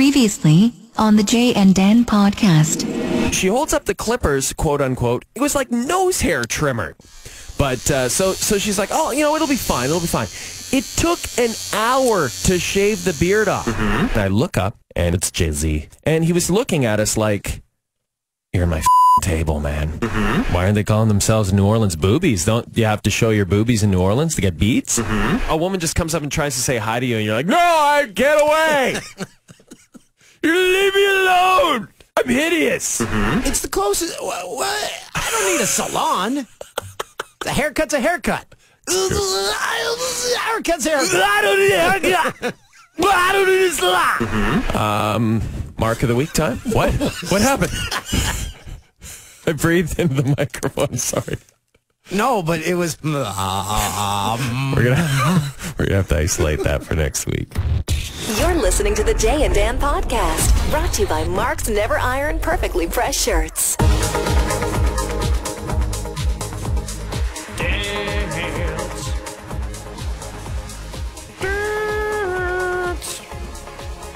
Previously on the Jay and Dan podcast. She holds up the clippers, quote unquote. It was like nose hair trimmer. But so she's like, oh, it'll be fine. It'll be fine. It took an hour to shave the beard off. And I look up, and it's Jay-Z. And he was looking at us like, you're my table, man. Why aren't they calling themselves New Orleans boobies? Don't you have to show your boobies in New Orleans to get beats? A woman just comes up and tries to say hi to you, and you're like, no, get away. You leave me alone. I'm hideous. It's the closest. What? I don't need a salon. A haircut's a haircut. Haircut's a haircut. I don't need a haircut. I don't need a salon. Mark of the week time? What? What happened? I breathed into the microphone. Sorry. No, but it was. We're gonna have to isolate that for next week. You're listening to the Jay and Dan podcast, brought to you by Mark's Never Iron Perfectly Pressed Shirts.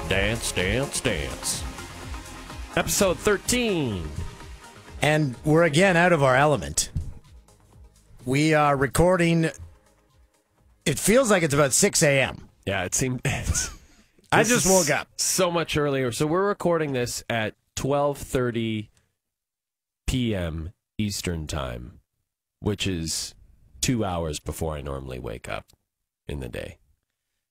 Dance, dance, dance. Episode 13. And we're again out of our element. We are recording. It feels like it's about 6 a.m. Yeah, it seemed. I just woke up so much earlier. So we're recording this at 12:30 p.m. Eastern Time, which is 2 hours before I normally wake up in the day.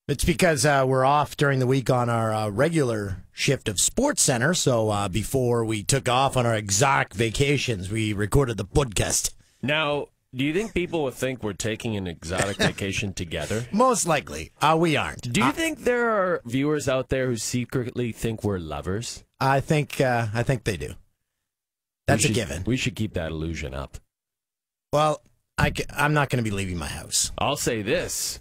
It's because we're off during the week on our regular shift of Sports Center. So before we took off on our exotic vacations, we recorded the podcast. Now, do you think people would think we're taking an exotic vacation together? Most likely. We aren't. Do you think there are viewers out there who secretly think we're lovers? I think they do. That's a given. We should keep that illusion up. Well, I'm not going to be leaving my house. I'll say this.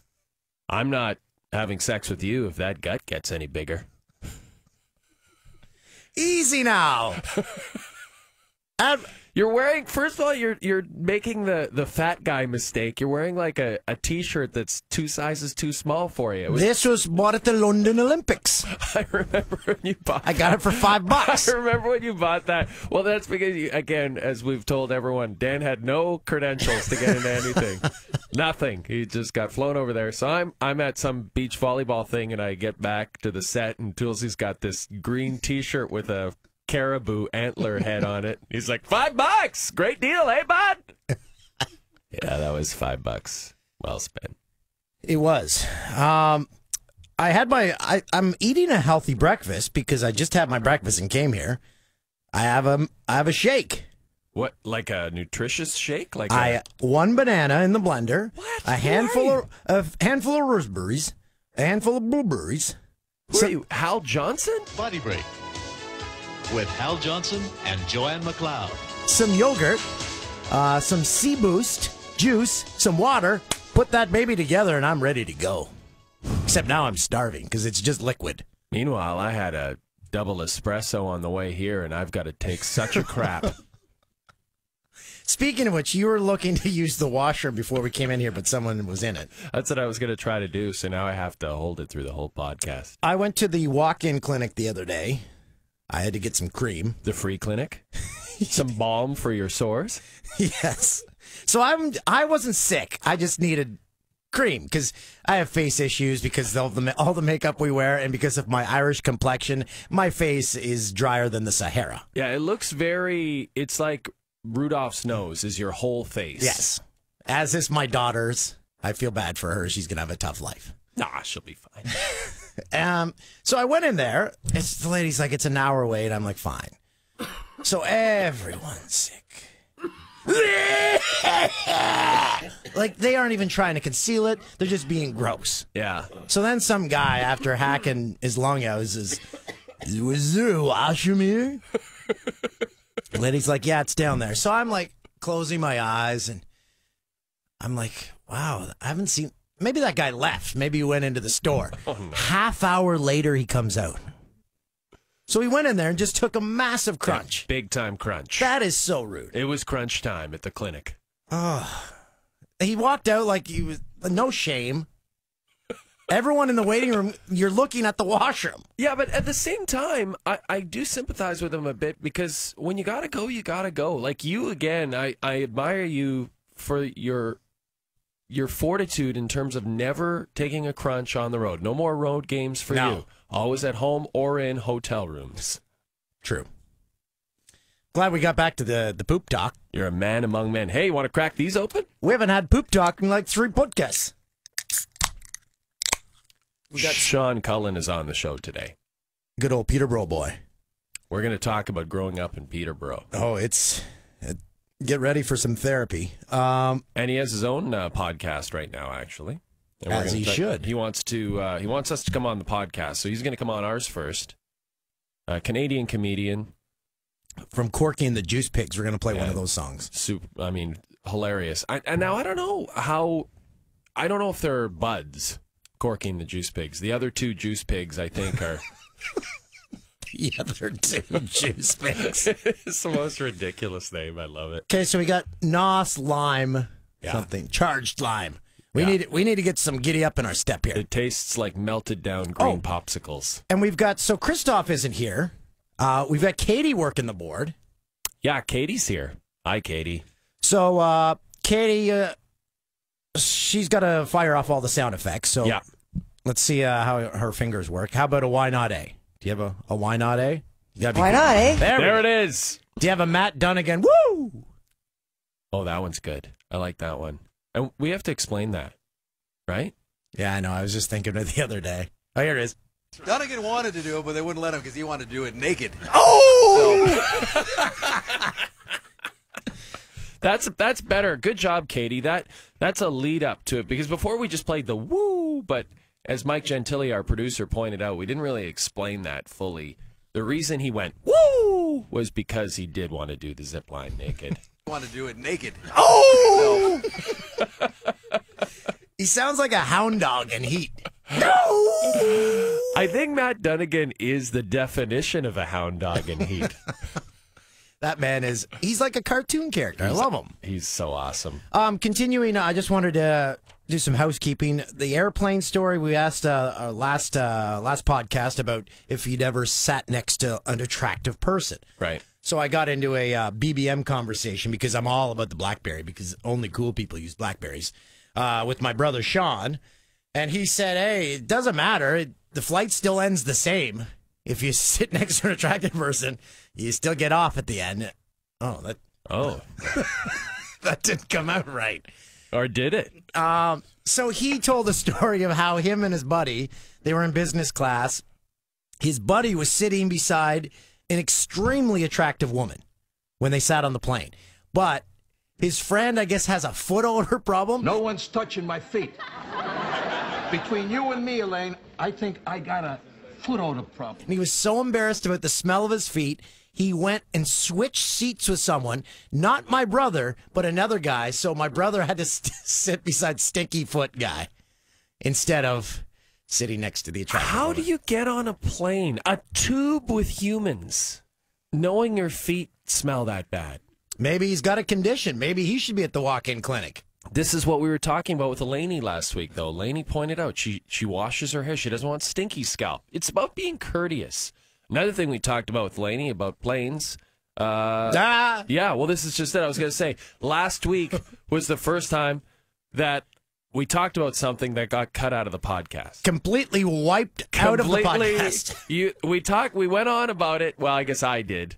I'm not having sex with you if that gut gets any bigger. Easy now. You're wearing, first of all, you're making the fat guy mistake. You're wearing like a T-shirt that's 2 sizes too small for you. This was bought at the London Olympics. I remember when you bought I got it for $5. I remember when you bought that. Well, that's because, again, as we've told everyone, Dan had no credentials to get into anything. Nothing. He just got flown over there. So I'm at some beach volleyball thing, and I get back to the set, and Toolsy's got this green T-shirt with a caribou antler head on it. He's like, $5, great deal, eh, bud? Yeah, that was $5 well spent. It was. I'm eating a healthy breakfast because I just had my breakfast and came here. I have a shake. What, like a nutritious shake? Like one banana in the blender. What? A handful of raspberries, a handful of blueberries. Who are you, Hal Johnson? Body Break with Hal Johnson and Joanne McLeod. Some yogurt, some Sea Boost juice, some water. Put that baby together, and I'm ready to go. Except now I'm starving because it's just liquid. Meanwhile, I had a double espresso on the way here, and I've got to take such a crap. Speaking of which, you were looking to use the washer before we came in here, but someone was in it. That's what I was going to try to do, so now I have to hold it through the whole podcast. I went to the walk-in clinic the other day. I had to get some cream. The free clinic? Some balm for your sores? Yes. So I wasn't sick. I just needed cream because I have face issues because of all the makeup we wear and because of my Irish complexion. My face is drier than the Sahara. Yeah, it looks it's like Rudolph's nose is your whole face. Yes. As is my daughter's. I feel bad for her. She's going to have a tough life. Nah, she'll be fine. So I went in there. The lady's like, it's an hour away, and I'm like, fine. So everyone's sick. Like, they aren't even trying to conceal it. They're just being gross. Yeah. So then some guy, after hacking his lung out, says, was there a washroom here? The lady's like, yeah, it's down there. So I'm like closing my eyes, and I'm like, wow, I haven't seen... Maybe that guy left. Maybe he went into the store. Oh, no. Half hour later, he comes out. So he went in there and just took a massive crunch. Yeah, big time crunch. That is so rude. It was crunch time at the clinic. Oh. He walked out like he was no shame. Everyone in the waiting room, you're looking at the washroom. Yeah, but at the same time, I do sympathize with him a bit because when you gotta go, you gotta go. Like you again, I admire you for your fortitude in terms of never taking a crunch on the road. No more road games for you. Always at home or in hotel rooms. True. Glad we got back to the poop talk. You're a man among men. Hey, you want to crack these open? We haven't had poop talk in like 3 podcasts. We got Sean Cullen is on the show today. Good old Peterborough boy. We're going to talk about growing up in Peterborough. Oh, get ready for some therapy. And he has his own podcast right now, actually. And as he should. He wants us to come on the podcast, so he's going to come on ours first. Canadian comedian from Cork and the Juice Pigs. We're going to play one of those songs. Hilarious. And now I don't know if they're buds. Corky and the Juice Pigs. The other 2 Juice Pigs, I think, are... The other 2 Juice Pigs. It's the most ridiculous name. I love it. Okay, so we got Nos Lime, something. Charged Lime. We need to get some giddy up in our step here. It tastes like melted down green popsicles. And we've got... So Christoph isn't here. We've got Katie working the board. Yeah, Katie's here. Hi, Katie. So, Katie... she's got to fire off all the sound effects. So let's see how her fingers work. How about a why not A? Do you have a why not A? Why not A? There it is. Do you have a Matt Dunnigan? Woo! Oh, that one's good. I like that one. And we have to explain that, right? Yeah, I know. I was just thinking of it the other day. Oh, here it is. Dunnigan wanted to do it, but they wouldn't let him because he wanted to do it naked. Oh! That's better. Good job, Katie. That's a lead up to it because before we just played the woo, but as Mike Gentili, our producer, pointed out, we didn't really explain that fully. The reason he went woo was because he did want to do the zip line naked. He wanted to do it naked. Oh! He sounds like a hound dog in heat. No! I think Matt Dunnigan is the definition of a hound dog in heat. That man he's like a cartoon character. I love him. He's so awesome. Continuing, I just wanted to do some housekeeping. The airplane story, we asked our last podcast about if you'd ever sat next to an attractive person. Right. So I got into a BBM conversation because I'm all about the BlackBerry because only cool people use BlackBerries with my brother Sean. And he said, hey, it doesn't matter. The flight still ends the same. If you sit next to an attractive person, you still get off at the end. That didn't come out right. Or did it? So he told a story of how him and his buddy, they were in business class. His buddy was sitting beside an extremely attractive woman when they sat on the plane. But his friend, I guess, has a foot odor problem. No one's touching my feet. Between you and me, Elaine, I think I got a foot odor problem. And he was so embarrassed about the smell of his feet, he went and switched seats with someone, not my brother, but another guy. So my brother had to sit beside Stinky Foot guy instead of sitting next to the attractive How woman. do you get on a plane, a tube with humans, knowing your feet smell that bad? Maybe he's got a condition. Maybe he should be at the walk-in clinic. This is what we were talking about with Elaine last week, though. Elaine pointed out she washes her hair. She doesn't want stinky scalp. It's about being courteous. Another thing we talked about with Elaine about planes. Yeah, well, this is just it. I was going to say, last week was the first time that we talked about something that got cut out of the podcast. Completely wiped out of the podcast. We went on about it. Well, I guess I did.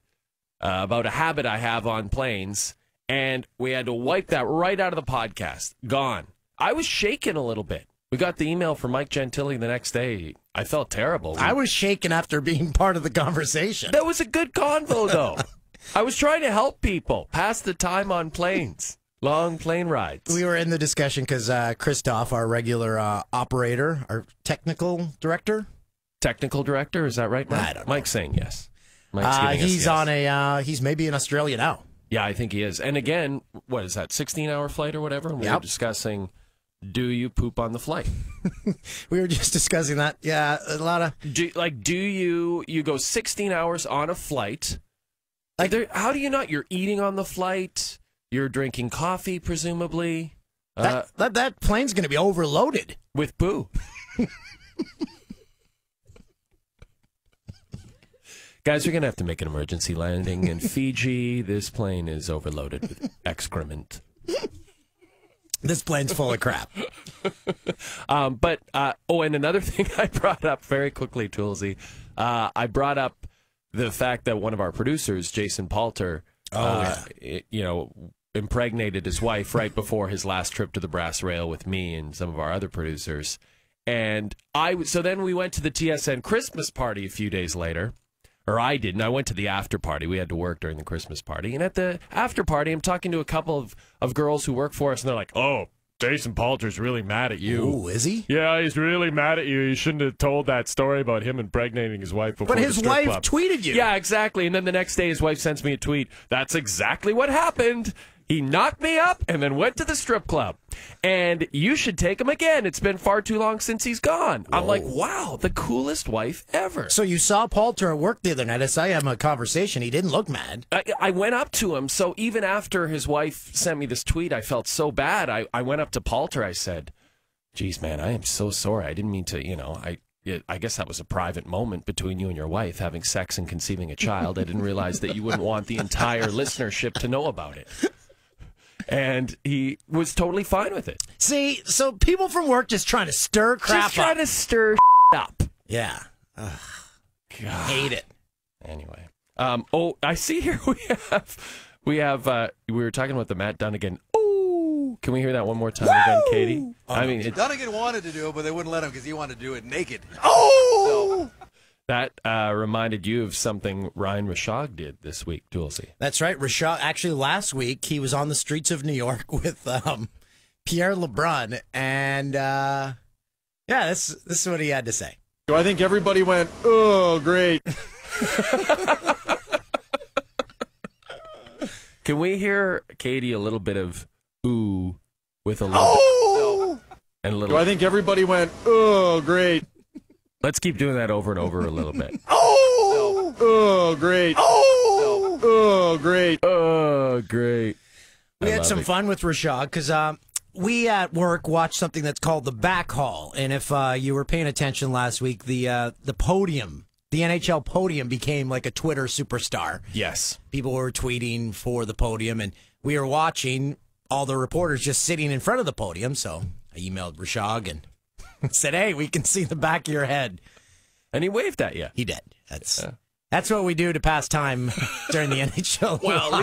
About a habit I have on planes. And we had to wipe that right out of the podcast. Gone. I was shaking a little bit. We got the email from Mike Gentili the next day. I felt terrible. I was shaking after being part of the conversation. That was a good convo, though. I was trying to help people pass the time on planes. Long plane rides. We were in the discussion because Christoph, our regular operator, our technical director. Technical director, is that right, Mike? I don't know. Mike's saying yes. Mike's giving us yes. On a, he's maybe in Australia now. Yeah, I think he is. And again, what is that, 16-hour flight or whatever? And we were discussing, do you poop on the flight? We were just discussing that. Yeah, a lot of... Do you go 16 hours on a flight? How do you not? You're eating on the flight. You're drinking coffee, presumably. That plane's going to be overloaded. With poo. Guys, we're going to have to make an emergency landing in Fiji. This plane is overloaded with excrement. This plane's full of crap. And another thing I brought up very quickly, Toolsy, I brought up the fact that one of our producers, Jason Palter, impregnated his wife right before his last trip to the brass rail with me and some of our other producers. And so then we went to the TSN Christmas party a few days later. Or I didn't. I went to the after party. We had to work during the Christmas party. And at the after party, I'm talking to a couple of girls who work for us, and they're like, oh, Jason Palter's really mad at you. Oh, is he? Yeah, he's really mad at you. You shouldn't have told that story about him impregnating his wife before But his wife tweeted you. Yeah, exactly. And then the next day, his wife sends me a tweet. That's exactly what happened. He knocked me up and then went to the strip club. And you should take him again. It's been far too long since he's gone. Whoa. I'm like, wow, the coolest wife ever. So you saw Palter at work the other night. I saw you having a conversation. He didn't look mad. I went up to him. So even after his wife sent me this tweet, I felt so bad. I went up to Palter. I said, geez, man, I am so sorry. I didn't mean to, I guess that was a private moment between you and your wife, having sex and conceiving a child. I didn't realize that you wouldn't want the entire listenership to know about it. And he was totally fine with it. See, so people from work just trying to stir crap up. Just trying to stir up. Yeah. God. Hate it. Anyway. I see here we were talking about the Matt Dunnigan. Oh, can we hear that one more time again, Katie? Dunnigan wanted to do it, but they wouldn't let him because he wanted to do it naked. Oh! That reminded you of something Ryan Rashog did this week, Toolsy. That's right. Rashog, actually, last week, he was on the streets of New York with Pierre LeBrun. And, this is what he had to say. I think everybody went, oh, great. Can we hear, Katie, a little bit of ooh with a little and a little. I think everybody went, oh, great. Let's keep doing that over and over a little bit. Oh, great. Oh, great. Oh, great. We had some fun with Rashog because we at work watched something that's called the Back Hall. And if you were paying attention last week, the podium, the NHL Podium became like a Twitter superstar. Yes. People were tweeting for the podium, and we were watching all the reporters just sitting in front of the podium. So I emailed Rashog and said, hey, we can see the back of your head. And he waved at you. He did. That's what we do to pass time during the NHL. Well,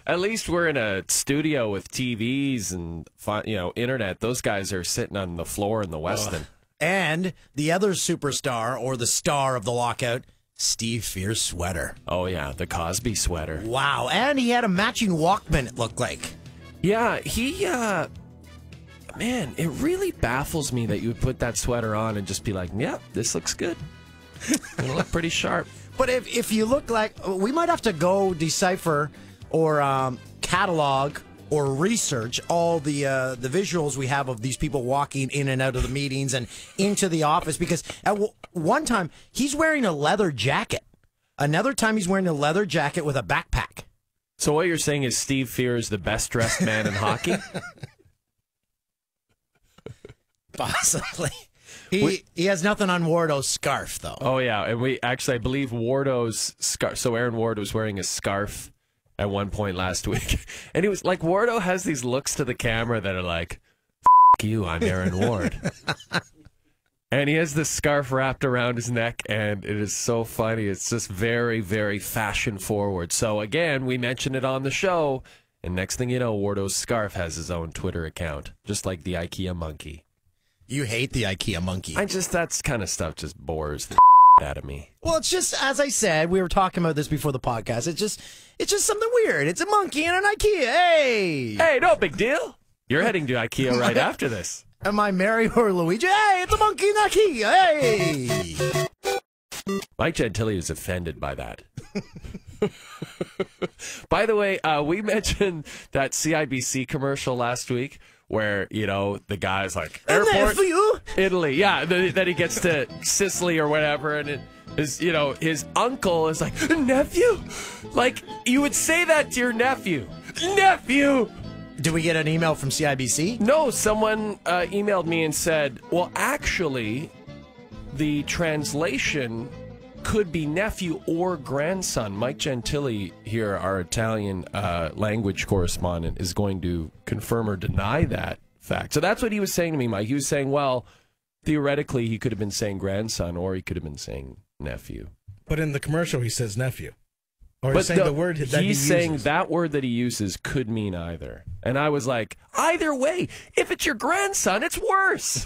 at least we're in a studio with TVs and internet. Those guys are sitting on the floor in the Westin. And the other superstar, or the star of the lockout, Steve Fear's sweater. Oh, yeah, the Cosby sweater. Wow, and he had a matching Walkman, it looked like. Yeah, man, it really baffles me that you would put that sweater on and just be like, yep, this looks good. It'll look pretty sharp. But if you look like, we might have to go decipher or catalog or research all the visuals we have of these people walking in and out of the meetings and into the office, because at one time he's wearing a leather jacket. Another time he's wearing a leather jacket with a backpack. So what you're saying is Steve Fear is the best dressed man in hockey? Possibly. He has nothing on Wardo's scarf, though. Oh, yeah. And I believe Wardo's scarf. So Aaron Ward was wearing a scarf at one point last week. And he was like, Wardo has these looks to the camera that are like, F you, I'm Aaron Ward. And he has this scarf wrapped around his neck, and it is so funny. It's just very, very fashion forward. So, again, we mentioned it on the show, and next thing you know, Wardo's scarf has his own Twitter account, just like the Ikea Monkey. You hate the Ikea Monkey. That kind of stuff just bores the out of me. Well, it's just, as I said, we were talking about this before the podcast. It's just something weird. It's a monkey and an Ikea. Hey, no big deal. You're heading to Ikea right after this. Am I Mary or Luigi? Hey, it's a monkey and Ikea. Hey. Mike Gentili is offended by that. By the way, we mentioned that CIBC commercial last week where, the guy's like, airport, for you? Italy. Yeah, that he gets to Sicily or whatever, and it is, his uncle is like, nephew? Like, you would say that to your nephew. Nephew! Did we get an email from CIBC? No, someone emailed me and said, well, actually, the translation could be nephew or grandson. Mike Gentili here, our Italian language correspondent, is going to confirm or deny that fact. So that's what he was saying to me, Mike. He was saying, well, theoretically, he could have been saying grandson or he could have been saying nephew. But in the commercial, he says nephew. Or he's saying the word that he uses. He's saying that word that he uses could mean either. And I was like, either way, if it's your grandson, it's worse.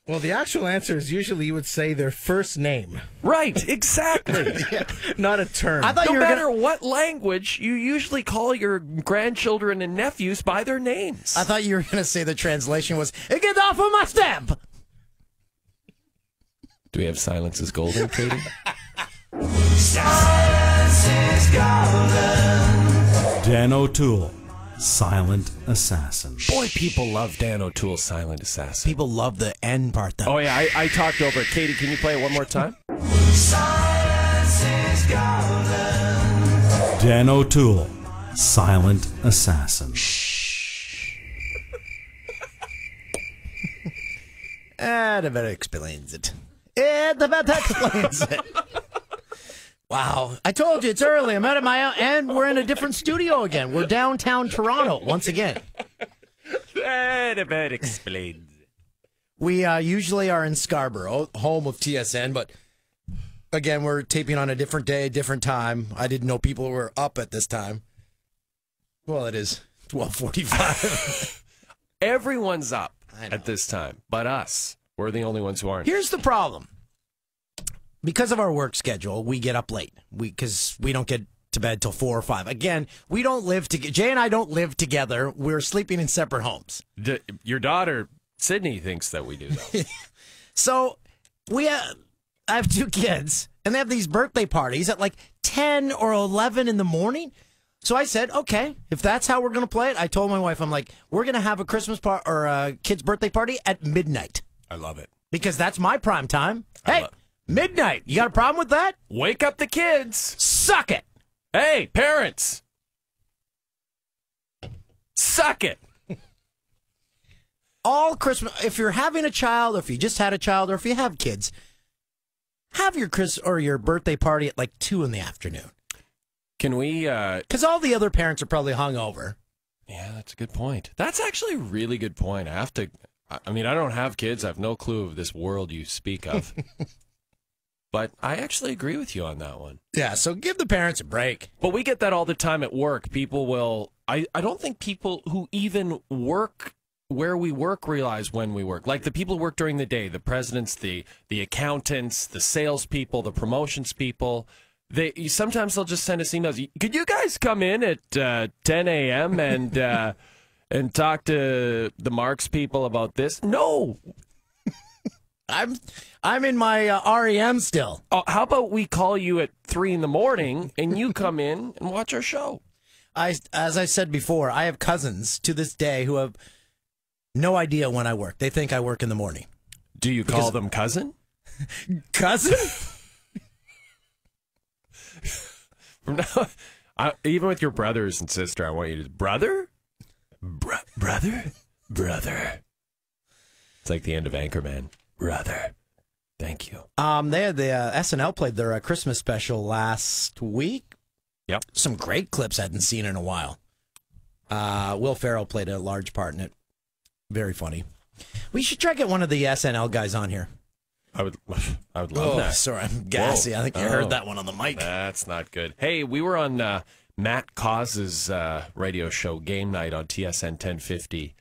Well, the actual answer is usually you would say their first name. Right, exactly. Yeah, not a term. I thought no matter what language, you usually call your grandchildren and nephews by their names. I thought you were going to say the translation was, "Get off of my step!" Do we have Silence is Golden, Katie? Silence is golden. Dan O'Toole, Silent Assassin. Boy, people love Dan O'Toole's Silent Assassin. People love the N part, though. Oh, yeah, I talked over it. Katie, can you play it one more time? Silence is golden. Dan O'Toole, Silent Assassin. That about explains it. That about explains it. Wow. I told you, it's early. I'm out of my own, and we're in a different studio again. We're downtown Toronto once again. That about explains it. We usually are in Scarborough, home of TSN, but again, we're taping on a different day, different time. I didn't know people were up at this time. Well, it is 12:45. Everyone's up at this time, but us. We're the only ones who aren't. Here's the problem. Because of our work schedule, we get up late. Because we don't get to bed till 4 or 5. Again, we don't live together. Jay and I don't live together. We're sleeping in separate homes. Your daughter, Sydney, thinks that we do, though. So, I have 2 kids, and they have these birthday parties at like 10 or 11 in the morning. So I said, okay, if that's how we're going to play it, I told my wife, I'm like, we're going to have a Christmas party or a kid's birthday party at midnight. I love it. Because that's my prime time. Hey, midnight. You got a problem with that? Wake up the kids. Suck it. Hey, parents. Suck it. All Christmas, if you're having a child, or if you just had a child, or if you have kids, have your your birthday party at like 2 in the afternoon. Can we? Because all the other parents are probably hungover. Yeah, that's a good point. That's actually a really good point. I mean, I don't have kids. I have no clue of this world you speak of. But I actually agree with you on that one. Yeah, so give the parents a break. But we get that all the time at work. People will... I don't think people who even work where we work realize when we work. Like the people who work during the day, the presidents, the accountants, the salespeople, the promotions people... Sometimes they'll just send us emails. Could you guys come in at 10 a.m. and talk to the Marks people about this? No. I'm in my REM still. Oh, how about we call you at 3 in the morning and you come in and watch our show? As I said before, I have cousins to this day who have no idea when I work. They think I work in the morning. Do you call them cousin? Cousin? From now, even with your brothers and sister, I want you to brother. Brother. It's like the end of Anchorman. Brother. Thank you. They had the SNL played their Christmas special last week. Yep. Some great clips I hadn't seen in a while. Will Ferrell played a large part in it. Very funny. We should try to get one of the SNL guys on here. I would love that. Sorry, I'm gassy. Whoa. I think you heard that one on the mic. That's not good. Hey, we were on Matt Cause's radio show, Game Night, on TSN 1050,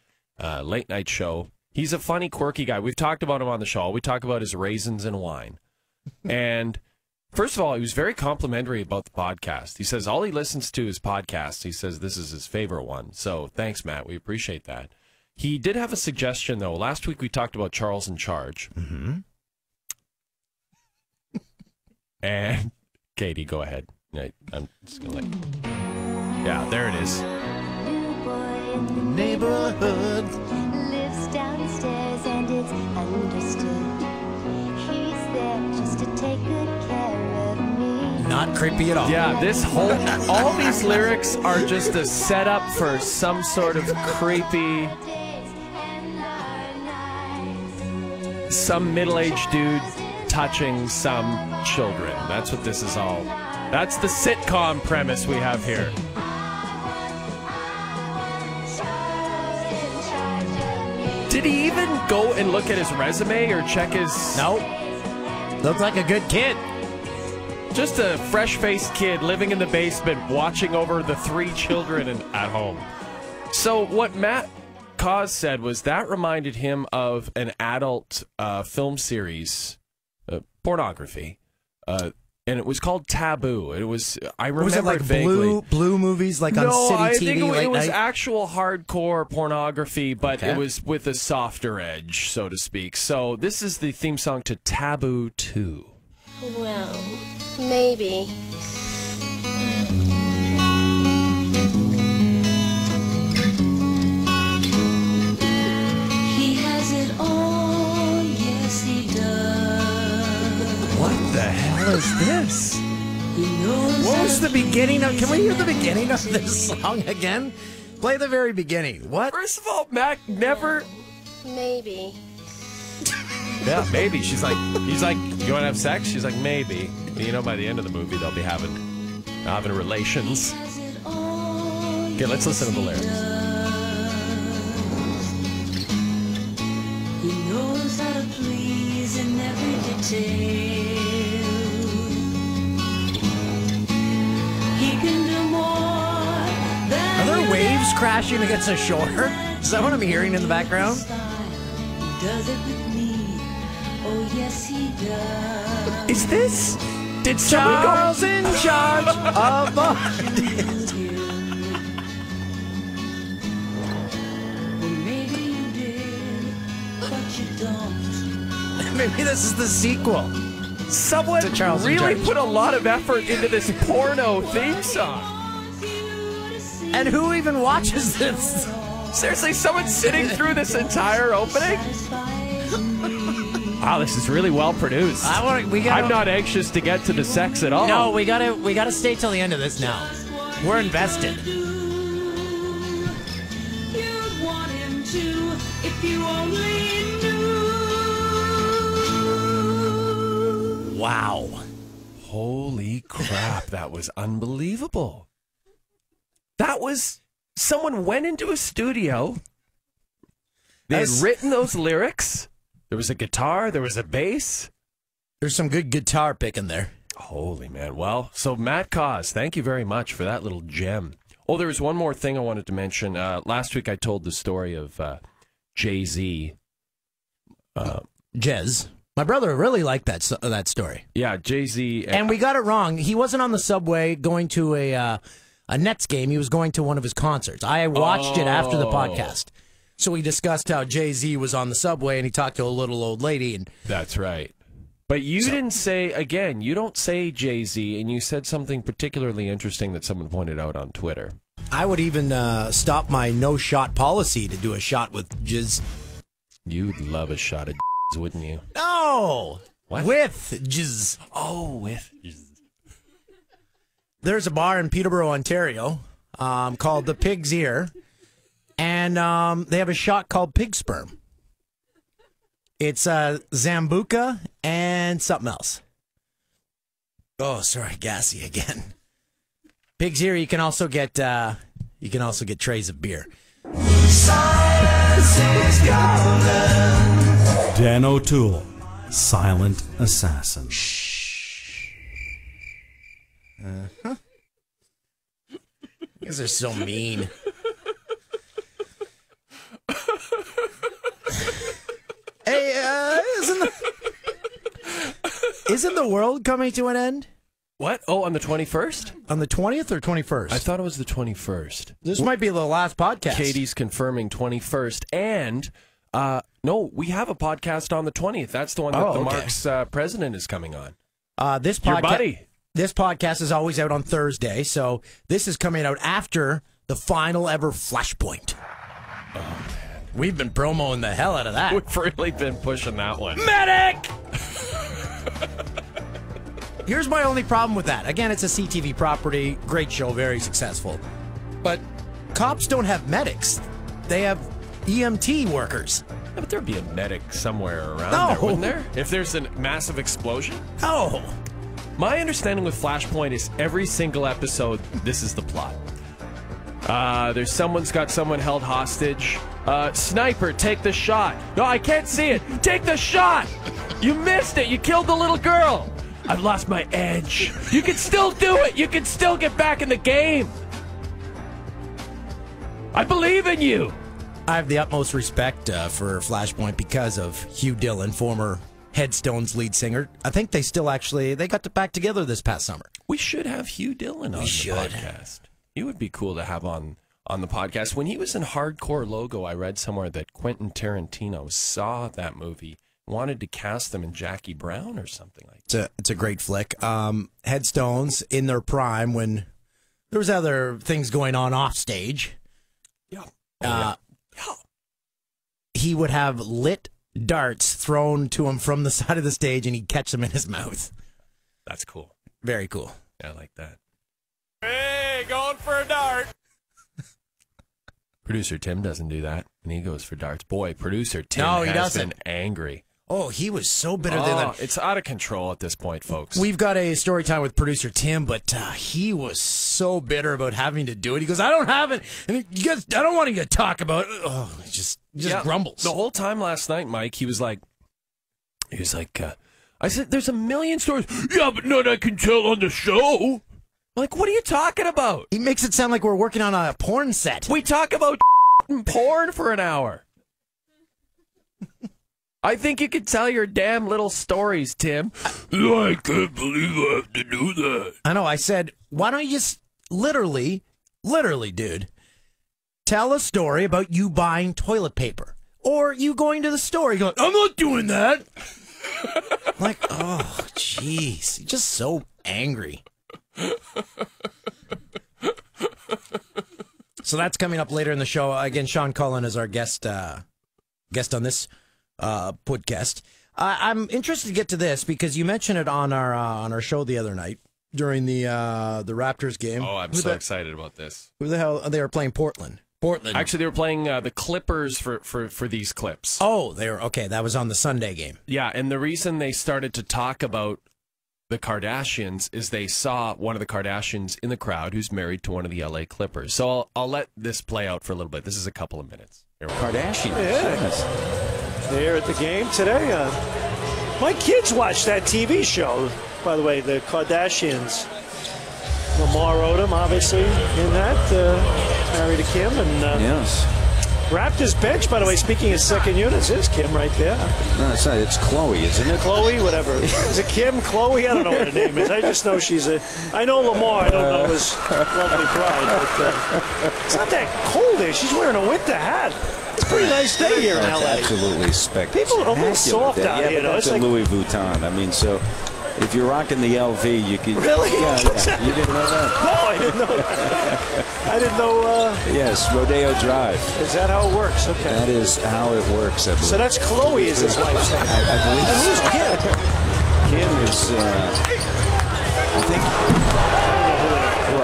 late night show. He's a funny, quirky guy. We've talked about him on the show. We talk about his raisins and wine. And first of all, he was very complimentary about the podcast. He says all he listens to is podcasts. He says this is his favorite one. So thanks, Matt. We appreciate that. He did have a suggestion, though. Last week we talked about Charles in Charge. Mm-hmm. And Katie, go ahead. I'm just gonna yeah, there it is. Neighborhood lives downstairs and it's understood. He's there just to take good care of me. Not creepy at all. Yeah, all these lyrics are just a setup for some some middle-aged dude touching some children. That's what this is all. That's the sitcom premise we have here. Did he even go and look at his resume or check his... Nope. Looks like a good kid. Just a fresh-faced kid living in the basement watching over the 3 children at home. So what Matt Cause said was that reminded him of an adult film series, pornography, and it was called Taboo. It was, I remember was it like vaguely. blue movies like on City TV? I think it was night? actual hardcore pornography, but it was with a softer edge, so to speak. So this is the theme song to Taboo 2. Well, maybe. He has it all, yes he does. What the hell is this? What was the beginning of... Can we hear the beginning of this song again? Play the very beginning. What? First of all, Mac never... Maybe. Yeah, maybe. He's like, you want to have sex? She's like, maybe. But you know, by the end of the movie, they'll be having relations. Okay, let's listen to the lyrics. He knows how to please in every detail. He can do more than... Are there waves crashing against the shore? Is that what I'm hearing in the background? He does it with me. Oh, yes, he does. Is this... Did Charles someone in charge of the... Maybe you did, but you don't. Maybe this is the sequel. Someone really put a lot of effort into this porno theme song. And who even watches this? Seriously, someone's sitting through this entire opening? Wow, this is really well produced. I'm not anxious to get to the sex at all. No, we gotta stay till the end of this now. We're invested. You'd want him to if you only knew. Wow. Holy crap, that was unbelievable. That was... Someone went into a studio. They had written those lyrics. There was a guitar. There was a bass. There's some good guitar picking there. Holy man. Well, so Matt Cause, thank you very much for that little gem. Oh, there was one more thing I wanted to mention. Last week I told the story of Jay-Z. Jez. My brother really liked that story. Yeah, Jay-Z. And we got it wrong. He wasn't on the subway going to a Nets game. He was going to one of his concerts. I watched it after the podcast. So we discussed how Jay-Z was on the subway and he talked to a little old lady. And that's right. But you didn't say, again, you don't say Jay-Z, and you said something particularly interesting that someone pointed out on Twitter. I would even stop my no-shot policy to do a shot with Jizz. You'd love a shot of Jizz, wouldn't you? No! What? With Jizz. Oh, with Jizz. There's a bar in Peterborough, Ontario, called the Pig's Ear, and they have a shot called Pig Sperm. It's Zambuca and something else. Oh, sorry, gassy again. Pig's Ear. You can also get trays of beer. Dan O'Toole, Silent Assassin. Uh-huh. You guys are so mean. Hey, isn't the world coming to an end? What? Oh, on the 21st? On the 20th or 21st? I thought it was the 21st. This might be the last podcast. Katie's confirming 21st. And, no, we have a podcast on the 20th. That's the one that Mark's president is coming on. This Your buddy. This podcast is always out on Thursday, so this is coming out after the final ever Flashpoint. Oh, man. We've been promoting the hell out of that. We've really been pushing that one. Medic! Here's my only problem with that. Again, it's a CTV property. Great show, very successful. But cops don't have medics. They have EMT workers. But there'd be a medic somewhere around there, wouldn't there? If there's a massive explosion? No. My understanding with Flashpoint is every single episode, this is the plot. There's someone's got someone held hostage. Sniper, take the shot. No, I can't see it. Take the shot! You missed it. You killed the little girl. I've lost my edge. You can still do it. You can still get back in the game. I believe in you. I have the utmost respect for Flashpoint because of Hugh Dillon, former Headstone's lead singer. I think they still they got back together this past summer. We should have Hugh Dillon on the podcast. He would be cool to have on the podcast. When he was in Hardcore Logo, I read somewhere that Quentin Tarantino saw that movie, wanted to cast him in Jackie Brown or something like that. It's a great flick. Headstones in their prime when there was other things going on off stage. Yeah. He would have lit darts thrown to him from the side of the stage, and he'd catch them in his mouth. That's cool. Very cool. Yeah, I like that. Hey, going for a dart. Producer Tim doesn't do that, and he goes for darts. Boy, producer Tim has been angry. Oh, he was so bitter. It's out of control at this point, folks. We've got a story time with producer Tim, but he was so bitter about having to do it. He goes, I don't have it. And you guys, I don't want you to talk about it. Oh, he just grumbles. The whole time last night, Mike, he was like, I said, there's a million stories. Yeah, but none I can tell on the show. Like, what are you talking about? He makes it sound like we're working on a porn set. We talk about porn for an hour. I think you could tell your damn little stories, Tim. I can't believe I have to do that. I know. I said, why don't you just literally, dude, tell a story about you buying toilet paper or you going to the store. You go, I'm not doing that. Like, oh, jeez. You're just so angry. So that's coming up later in the show. Again, Sean Cullen is our guest on this podcast. I'm interested to get to this because you mentioned it on our show the other night during the Raptors game. Oh, I'm so excited about this. Who the hell? They were playing Portland. Actually, they were playing the Clippers for these clips. Oh, they were okay. That was on the Sunday game. Yeah, and the reason they started to talk about the Kardashians is they saw one of the Kardashians in the crowd who's married to one of the LA Clippers. So I'll let this play out for a little bit. This is a couple of minutes. Kardashians. Yeah. They're at the game today. My kids watch that TV show, by the way, the Kardashians. Lamar Odom, obviously, in that. Married to Kim. And yes. Raptors bench, by the way, speaking of second units, is Kim right there. No, it's not. It's Khloe, isn't it? Khloe, whatever. Is it Kim? Khloe? I don't know what her name is. I just know she's a... I know Lamar. I don't know his lovely bride. But it's not that cold there. She's wearing a winter hat. It's a pretty nice day here in L.A. Absolutely spectacular. People are almost soft out here, though. It's like Louis Vuitton. I mean, so... If you're rocking the LV, you can... Really? Yeah. You didn't know that? No, I didn't know that. I didn't know... Yes, Rodeo Drive. Is that how it works? Okay. That is how it works, I believe. So that's Khloe is his wife's name. I believe and who's Kim? Kim is...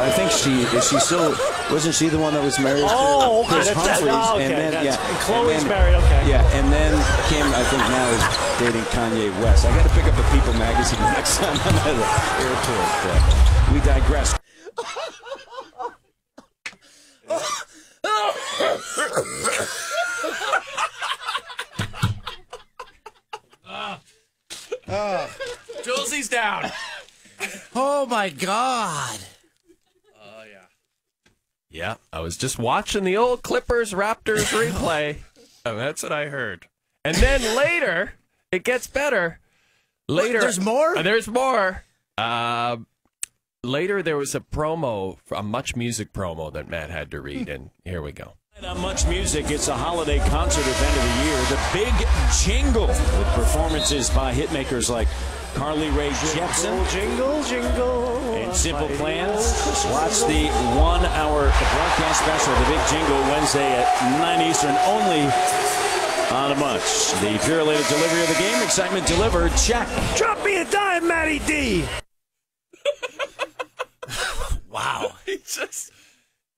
I think she still... Wasn't she the one that was married to Chris Humphries? And Khloe's married, okay. Yeah, and then Kim, I think now is dating Kanye West. I got to pick up a People magazine next time I'm at the airport. We digress. Julesie's down. Oh, my God. Yeah, I was just watching the old Clippers Raptors replay, and that's what I heard. And then later, it gets better. Later, there's more? There's more. Later, there was a promo, a Much Music promo that Matt had to read, and here we go. On Much Music, it's a holiday concert event of the year, the Big Jingle, with performances by hitmakers like Carly Rae Jepsen, Jingle, jingle, and Simple Plans. Watch the 1-hour broadcast special of the Big Jingle Wednesday at 9 Eastern, only on a Much. The pure-related delivery of the game, excitement delivered. Check. Drop me a dime, Matty D. Wow.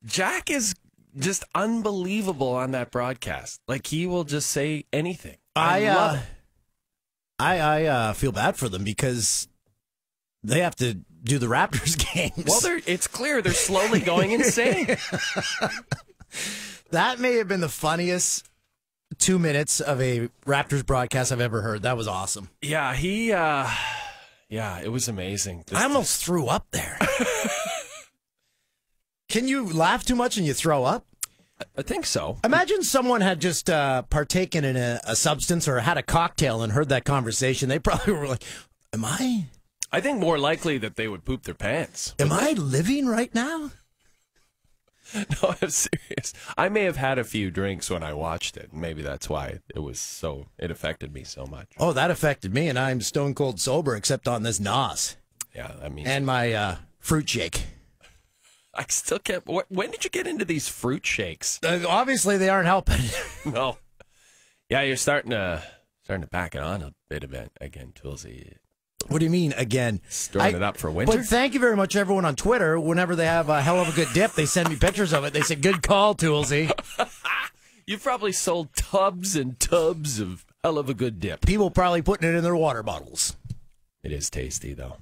Jack is just unbelievable on that broadcast. Like, he will just say anything. I love it. I feel bad for them because they have to do the Raptors games. Well, it's clear they're slowly going insane. That may have been the funniest 2 minutes of a Raptors broadcast I've ever heard. That was awesome. Yeah, it was amazing. I almost threw up there. Can you laugh too much and you throw up? I think so. Imagine someone had just partaken in a substance or had a cocktail and heard that conversation. They probably were like, am I? I think more likely that they would poop their pants. Am I living right now? No, I'm serious. I may have had a few drinks when I watched it. Maybe that's why it affected me so much. Oh, that affected me, and I'm stone cold sober except on this NOS. Yeah, I mean, and my fruit shake. I still can't. When did you get into these fruit shakes? Obviously, they aren't helping. No. Yeah, you're starting to back it on a bit again, Toolsy. What do you mean, again? Storing it up for winter? But thank you very much, everyone on Twitter. Whenever they have a hell of a good dip, they send me pictures of it. They say, good call, Toolsy. You've probably sold tubs and tubs of hell of a good dip. People probably putting it in their water bottles. It is tasty, though.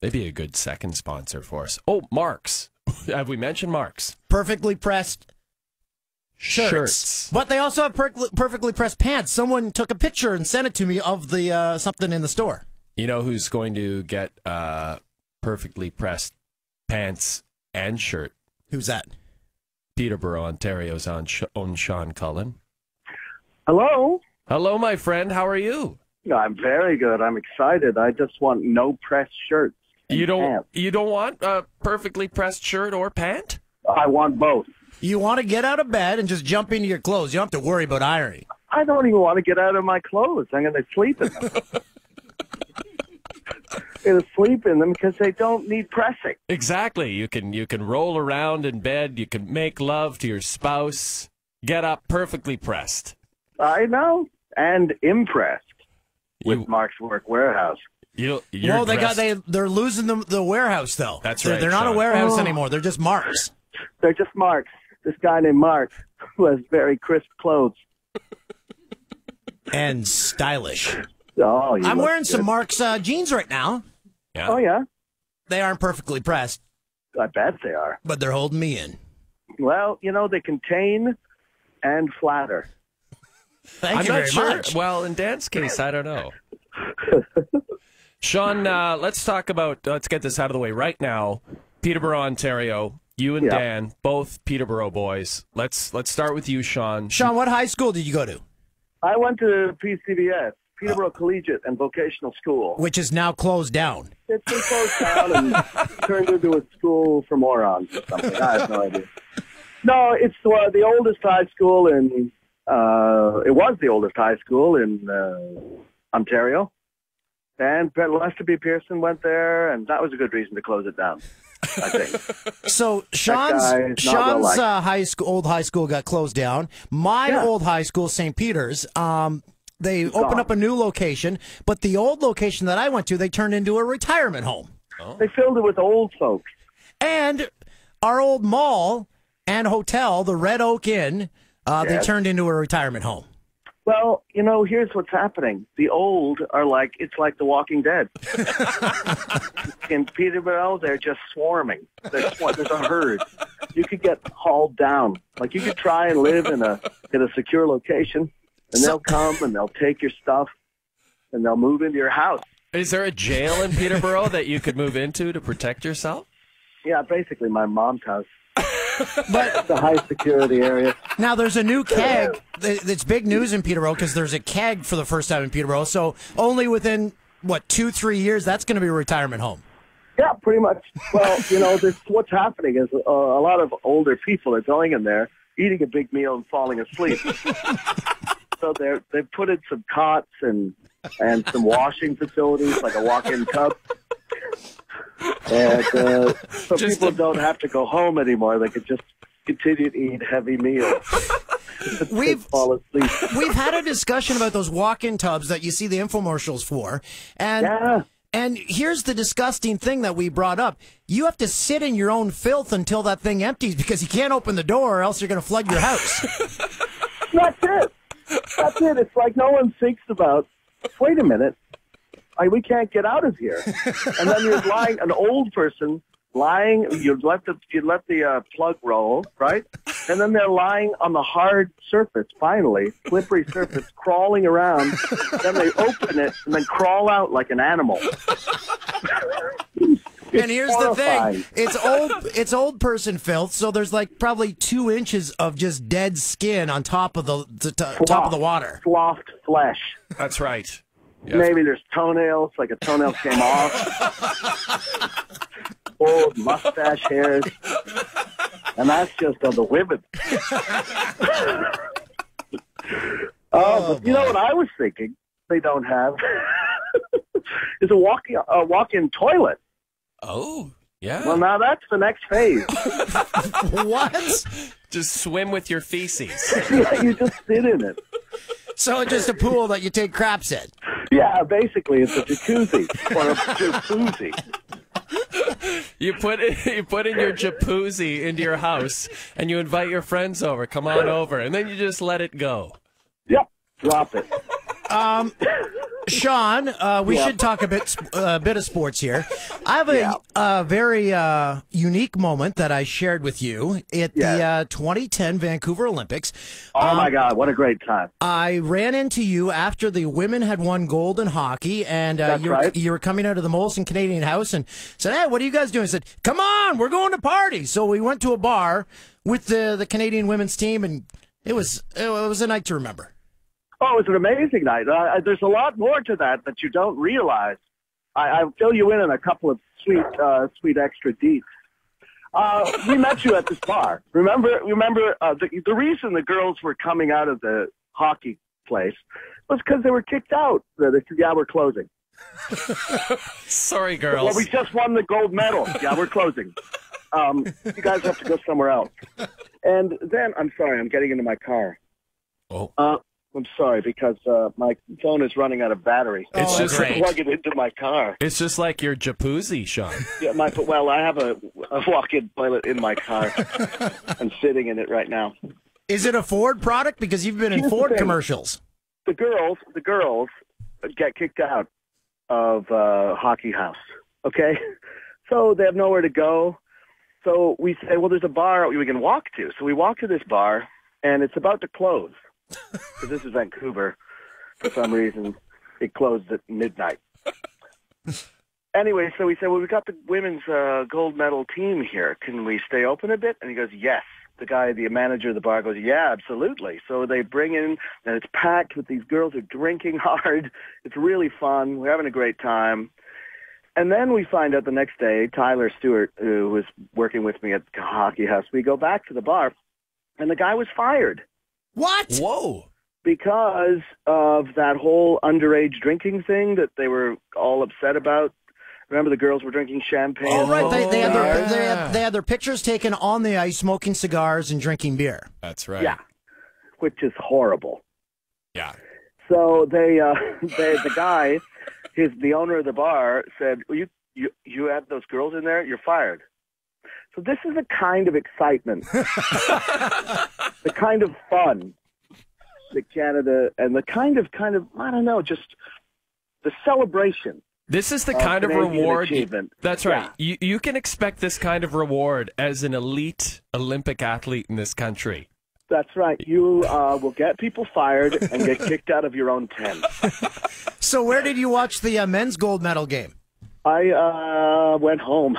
They'd be a good second sponsor for us. Oh, Mark's. Have we mentioned Mark's? Perfectly pressed shirts. But they also have perfectly pressed pants. Someone took a picture and sent it to me of the something in the store. You know who's going to get perfectly pressed pants and shirt? Who's that? Peterborough, Ontario's own Sean Cullen. Hello. Hello, my friend. How are you? I'm very good. I'm excited. I just want no pressed shirts. You don't want a perfectly pressed shirt or pant? I want both. You want to get out of bed and just jump into your clothes. You don't have to worry about ironing. I don't even want to get out of my clothes. I'm going to sleep in them. I'm going to sleep in them because they don't need pressing. Exactly. You can roll around in bed. You can make love to your spouse. Get up perfectly pressed. I know. And impressed with Mark's Work Warehouse. They're losing the warehouse, though. That's right. They're not a warehouse anymore. They're just Mark's. They're just Mark's. This guy named Mark who has very crisp clothes. And stylish. Oh, I'm wearing some Mark's jeans right now. Yeah. Oh, yeah? They aren't perfectly pressed. I bet they are. But they're holding me in. Well, they contain and flatter. Thank you very much. Well, in Dan's case, I don't know. Sean, let's get this out of the way right now. Peterborough, Ontario. You and Dan, both Peterborough boys. Let's start with you, Sean. Sean, what high school did you go to? I went to PCVS, Peterborough Collegiate and Vocational School. Which is now closed down. It's been closed down and turned into a school for morons or something. I have no idea. No, it's the oldest high school in... it was the oldest high school in Ontario. And Lester B. Pearson went there, and that was a good reason to close it down, I think. So Sean's old high school got closed down. My old high school, St. Peter's, they opened up a new location, but the old location that I went to, they turned into a retirement home. Oh. They filled it with old folks. And our old mall and hotel, the Red Oak Inn, they turned into a retirement home. Well, here's what's happening. The old are it's like The Walking Dead. In Peterborough, they're just swarming. There's a herd. You could get hauled down. You could try and live in a secure location, and they'll come and they'll take your stuff, and they'll move into your house. Is there a jail in Peterborough that you could move into to protect yourself? Yeah, basically my mom's house. But it's a high security area. Now there's a new keg. It's big news in Peterborough because there's a keg for the first time in Peterborough. So only within 2-3 years, that's going to be a retirement home. Yeah, pretty much. Well, what's happening is a lot of older people are going in there, eating a big meal and falling asleep. So they've put in some cots and some washing facilities, like a walk-in tub. And so people don't have to go home anymore. They could just continue to eat heavy meals. Fall asleep. We've had a discussion about those walk-in tubs that you see the infomercials for. And And here's the disgusting thing that we brought up. You have to sit in your own filth until that thing empties because you can't open the door or else you're going to flood your house. That's it. That's it. It's like no one thinks about, wait a minute, we can't get out of here. And then you're lying, an old person lying, you let the plug roll, right? And then they're lying on the hard surface, finally, slippery surface, crawling around. Then they open it and then crawl out like an animal. And here's horrifying. The thing. It's old person filth, so there's like probably 2 inches of just dead skin on top of the top of the water. Slothed flesh. That's right. Yes. Maybe there's toenails, like a toenail came off. Old mustache hairs. And that's just on the women. But you know what I was thinking they don't have is a walk-in toilet. Oh, yeah. Well, now that's the next phase. What? Just swim with your feces. Yeah, you just sit in it. So it's just a pool that you take craps in. Yeah, basically it's a jacuzzi or a jacuzzi. You put in your jacuzzi into your house and you invite your friends over. Come on over, and then you just let it go. Yep, drop it. Sean, we should talk a bit of sports here. I have a very unique moment that I shared with you at the 2010 Vancouver Olympics. Oh, my God, what a great time. I ran into you after the women had won gold in hockey, and you were coming out of the Molson Canadian House and said, hey, what are you guys doing? I said, come on, we're going to party. So we went to a bar with the Canadian women's team, and it was a night to remember. Oh, it was an amazing night. There's a lot more to that you don't realize. I'll fill you in on a couple of sweet extra deets. We met you at this bar. Remember the reason the girls were coming out of the hockey place was because they were kicked out. They said, yeah, we're closing. Sorry, girls. Well, we just won the gold medal. Yeah, we're closing. You guys have to go somewhere else. And then, I'm sorry, I'm getting into my car. Oh. I'm sorry, because my phone is running out of battery. It's just plug it into my car. It's just like your jacuzzi, Sean. Yeah, I have a walk-in toilet in my car. I'm sitting in it right now. Is it a Ford product? Because you've been in Ford commercials. The girls get kicked out of Hockey House. Okay, so they have nowhere to go. So we say, well, there's a bar we can walk to. So we walk to this bar, and it's about to close. Because this is Vancouver. For some reason, it closed at midnight. Anyway, so we said, well, we've got the women's gold medal team here. Can we stay open a bit? And he goes, yes. The manager of the bar goes, yeah, absolutely. So they bring in, and it's packed with these girls who are drinking hard. It's really fun. We're having a great time. And then we find out the next day, Tyler Stewart, who was working with me at Hockey House, we go back to the bar, and the guy was fired. What? Whoa. Because of that whole underage drinking thing that they were all upset about. Remember, the girls were drinking champagne? Oh, right. They had their pictures taken on the ice, smoking cigars and drinking beer. That's right. Yeah, which is horrible. Yeah. So the guy, the owner of the bar, said, well, you had those girls in there? You're fired. So this is the kind of excitement, the kind of fun that Canada, and the kind of, I don't know, just the celebration. This is the kind of reward. That's right. Yeah. You can expect this kind of reward as an elite Olympic athlete in this country. That's right. You will get people fired and get kicked out of your own tent. So where did you watch the men's gold medal game? I went home.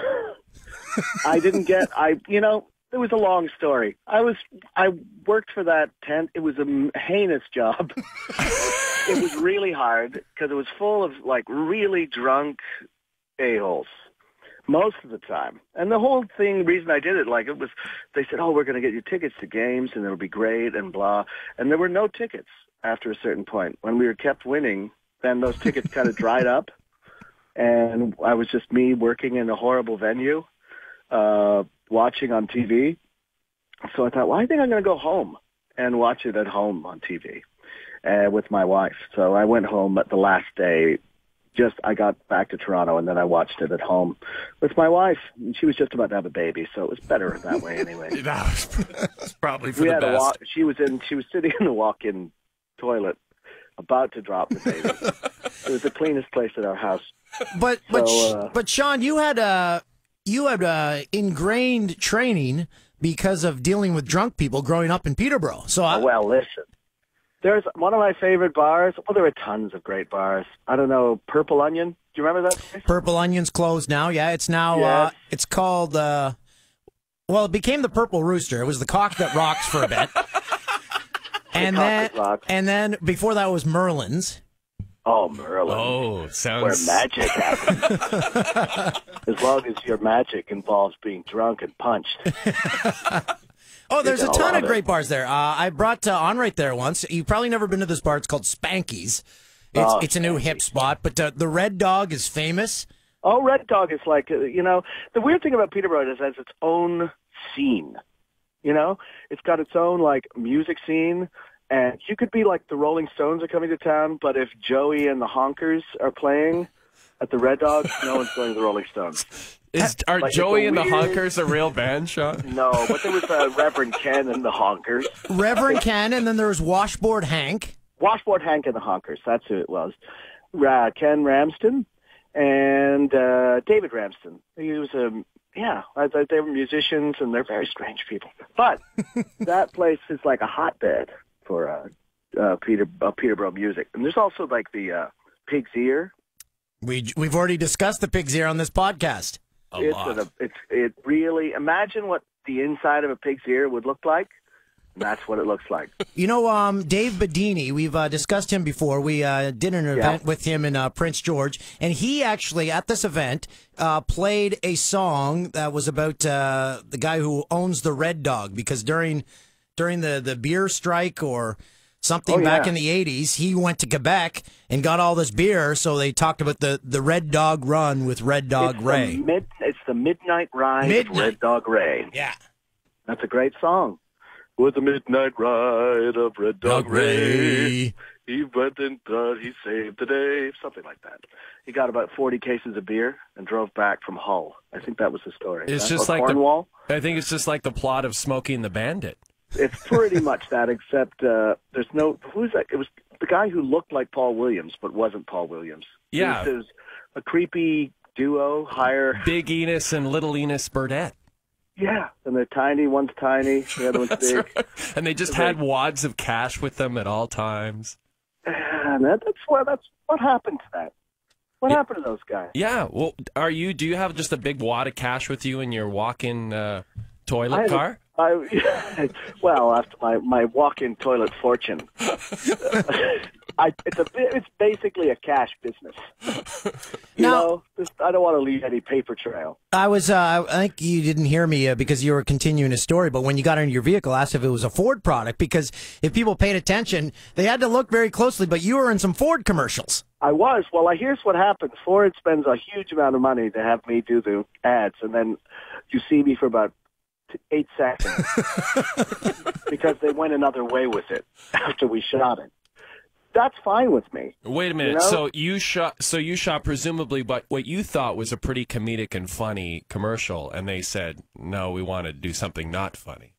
I didn't get, it was a long story. I worked for that tent. It was a heinous job. It was really hard because it was full of really drunk a-holes most of the time. And the whole reason I did it, they said, oh, we're going to get you tickets to games and it'll be great and blah. And there were no tickets after a certain point. When we were kept winning, then those tickets kind of dried up. And I was just me working in a horrible venue. Watching on TV. So I thought, well, I think I'm going to go home and watch it at home on TV with my wife. So I went home at the last day I got back to Toronto, and then I watched it at home with my wife. And she was just about to have a baby, so it was better that way anyway. That's probably for We the had best. she was sitting in the walk-in toilet, about to drop the baby. It was the cleanest place at our house. But Sean, you had ingrained training because of dealing with drunk people growing up in Peterborough. So well, listen. There's one of my favorite bars. Well, there are tons of great bars. I don't know, Purple Onion. Do you remember that place? Purple Onion's closed now. Yeah, it's now. Yes. It's called. Well, it became the Purple Rooster. It was the Cock That Rocks for a bit, and then before that was Merlin's. Oh, Merlin. Oh, sounds... Where magic happens. As long as your magic involves being drunk and punched. Oh, there's a ton of great bars there. I brought On right there once. You've probably never been to this bar. It's called Spanky's. It's a new hip spot, but the Red Dog is famous. Oh, Red Dog is like, the weird thing about Peterborough is it has its own scene. It's got its own, music scene. And you could be like the Rolling Stones are coming to town, but if Joey and the Honkers are playing at the Red Dog, no one's going to the Rolling Stones. Are Joey and the Honkers a real band, Sean? No, but there was Reverend Ken and the Honkers. Reverend Ken, and then there was Washboard Hank. Washboard Hank and the Honkers, that's who it was. Ken Ramsden and David Ramsden. He was they were musicians, and they're very strange people. But that place is like a hotbed for Peterborough music. And there's also like the Pig's Ear. We've already discussed the Pig's Ear on this podcast. It really, imagine what the inside of a pig's ear would look like. And that's what it looks like. Dave Bedini, we've discussed him before. We did an event with him in Prince George, and he actually, at this event, played a song that was about the guy who owns the Red Dog, because during the beer strike or something back in the 80s, he went to Quebec and got all this beer, so they talked about the Red Dog Run with Red Dog Ray. It's the Midnight Ride with Red Dog Ray. Yeah. That's a great song. With the midnight ride of Red Dog Ray, he went and thought he saved the day. Something like that. He got about 40 cases of beer and drove back from Hull. I think that was the story. It's just like Cornwall. I think it's just like the plot of Smokey and the Bandit. It's pretty much that, except there's no... Who's that? It was the guy who looked like Paul Williams, but wasn't Paul Williams. Yeah. It was a creepy duo, Big Enos and Little Enos Burdett. Yeah, and they're tiny. One's tiny, the other one's big. Right. And they just had wads of cash with them at all times. And that's what happened to that. What happened to those guys? Yeah, well, do you have just a big wad of cash with you in your walk-in toilet car? Well, after my walk-in toilet fortune, it's basically a cash business. I don't want to leave any paper trail. I think you didn't hear me because you were continuing a story, but when you got into your vehicle, I asked if it was a Ford product, because if people paid attention, they had to look very closely, but you were in some Ford commercials. I was. Well, here's what happens. Ford spends a huge amount of money to have me do the ads, and then you see me for about 8 seconds because they went another way with it after we shot it. That's fine with me. Wait a minute. So you shot presumably what you thought was a pretty comedic and funny commercial, and they said, no, we want to do something not funny.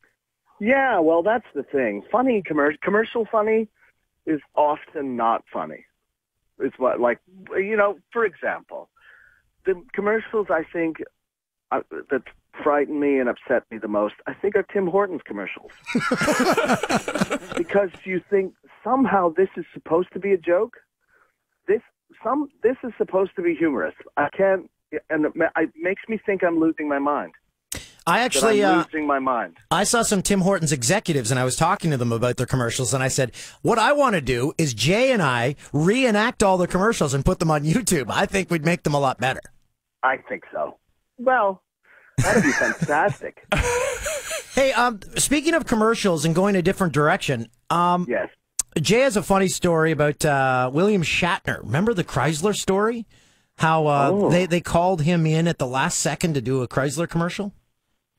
Yeah, well, that's the thing. Funny commercial funny is often not funny. It's for example, the commercials I think that frighten me and upset me the most, I think, are Tim Hortons commercials. Because you think somehow this is supposed to be a joke. This is supposed to be humorous. I can't, and it makes me think I'm losing my mind. I'm losing my mind. I saw some Tim Hortons executives, and I was talking to them about their commercials, and I said, what I want to do is Jay and I reenact all the commercials and put them on YouTube. I think we'd make them a lot better. I think so. Well, that'd be fantastic. Hey, speaking of commercials and going a different direction, yes. Jay has a funny story about William Shatner. Remember the Chrysler story? How they called him in at the last second to do a Chrysler commercial?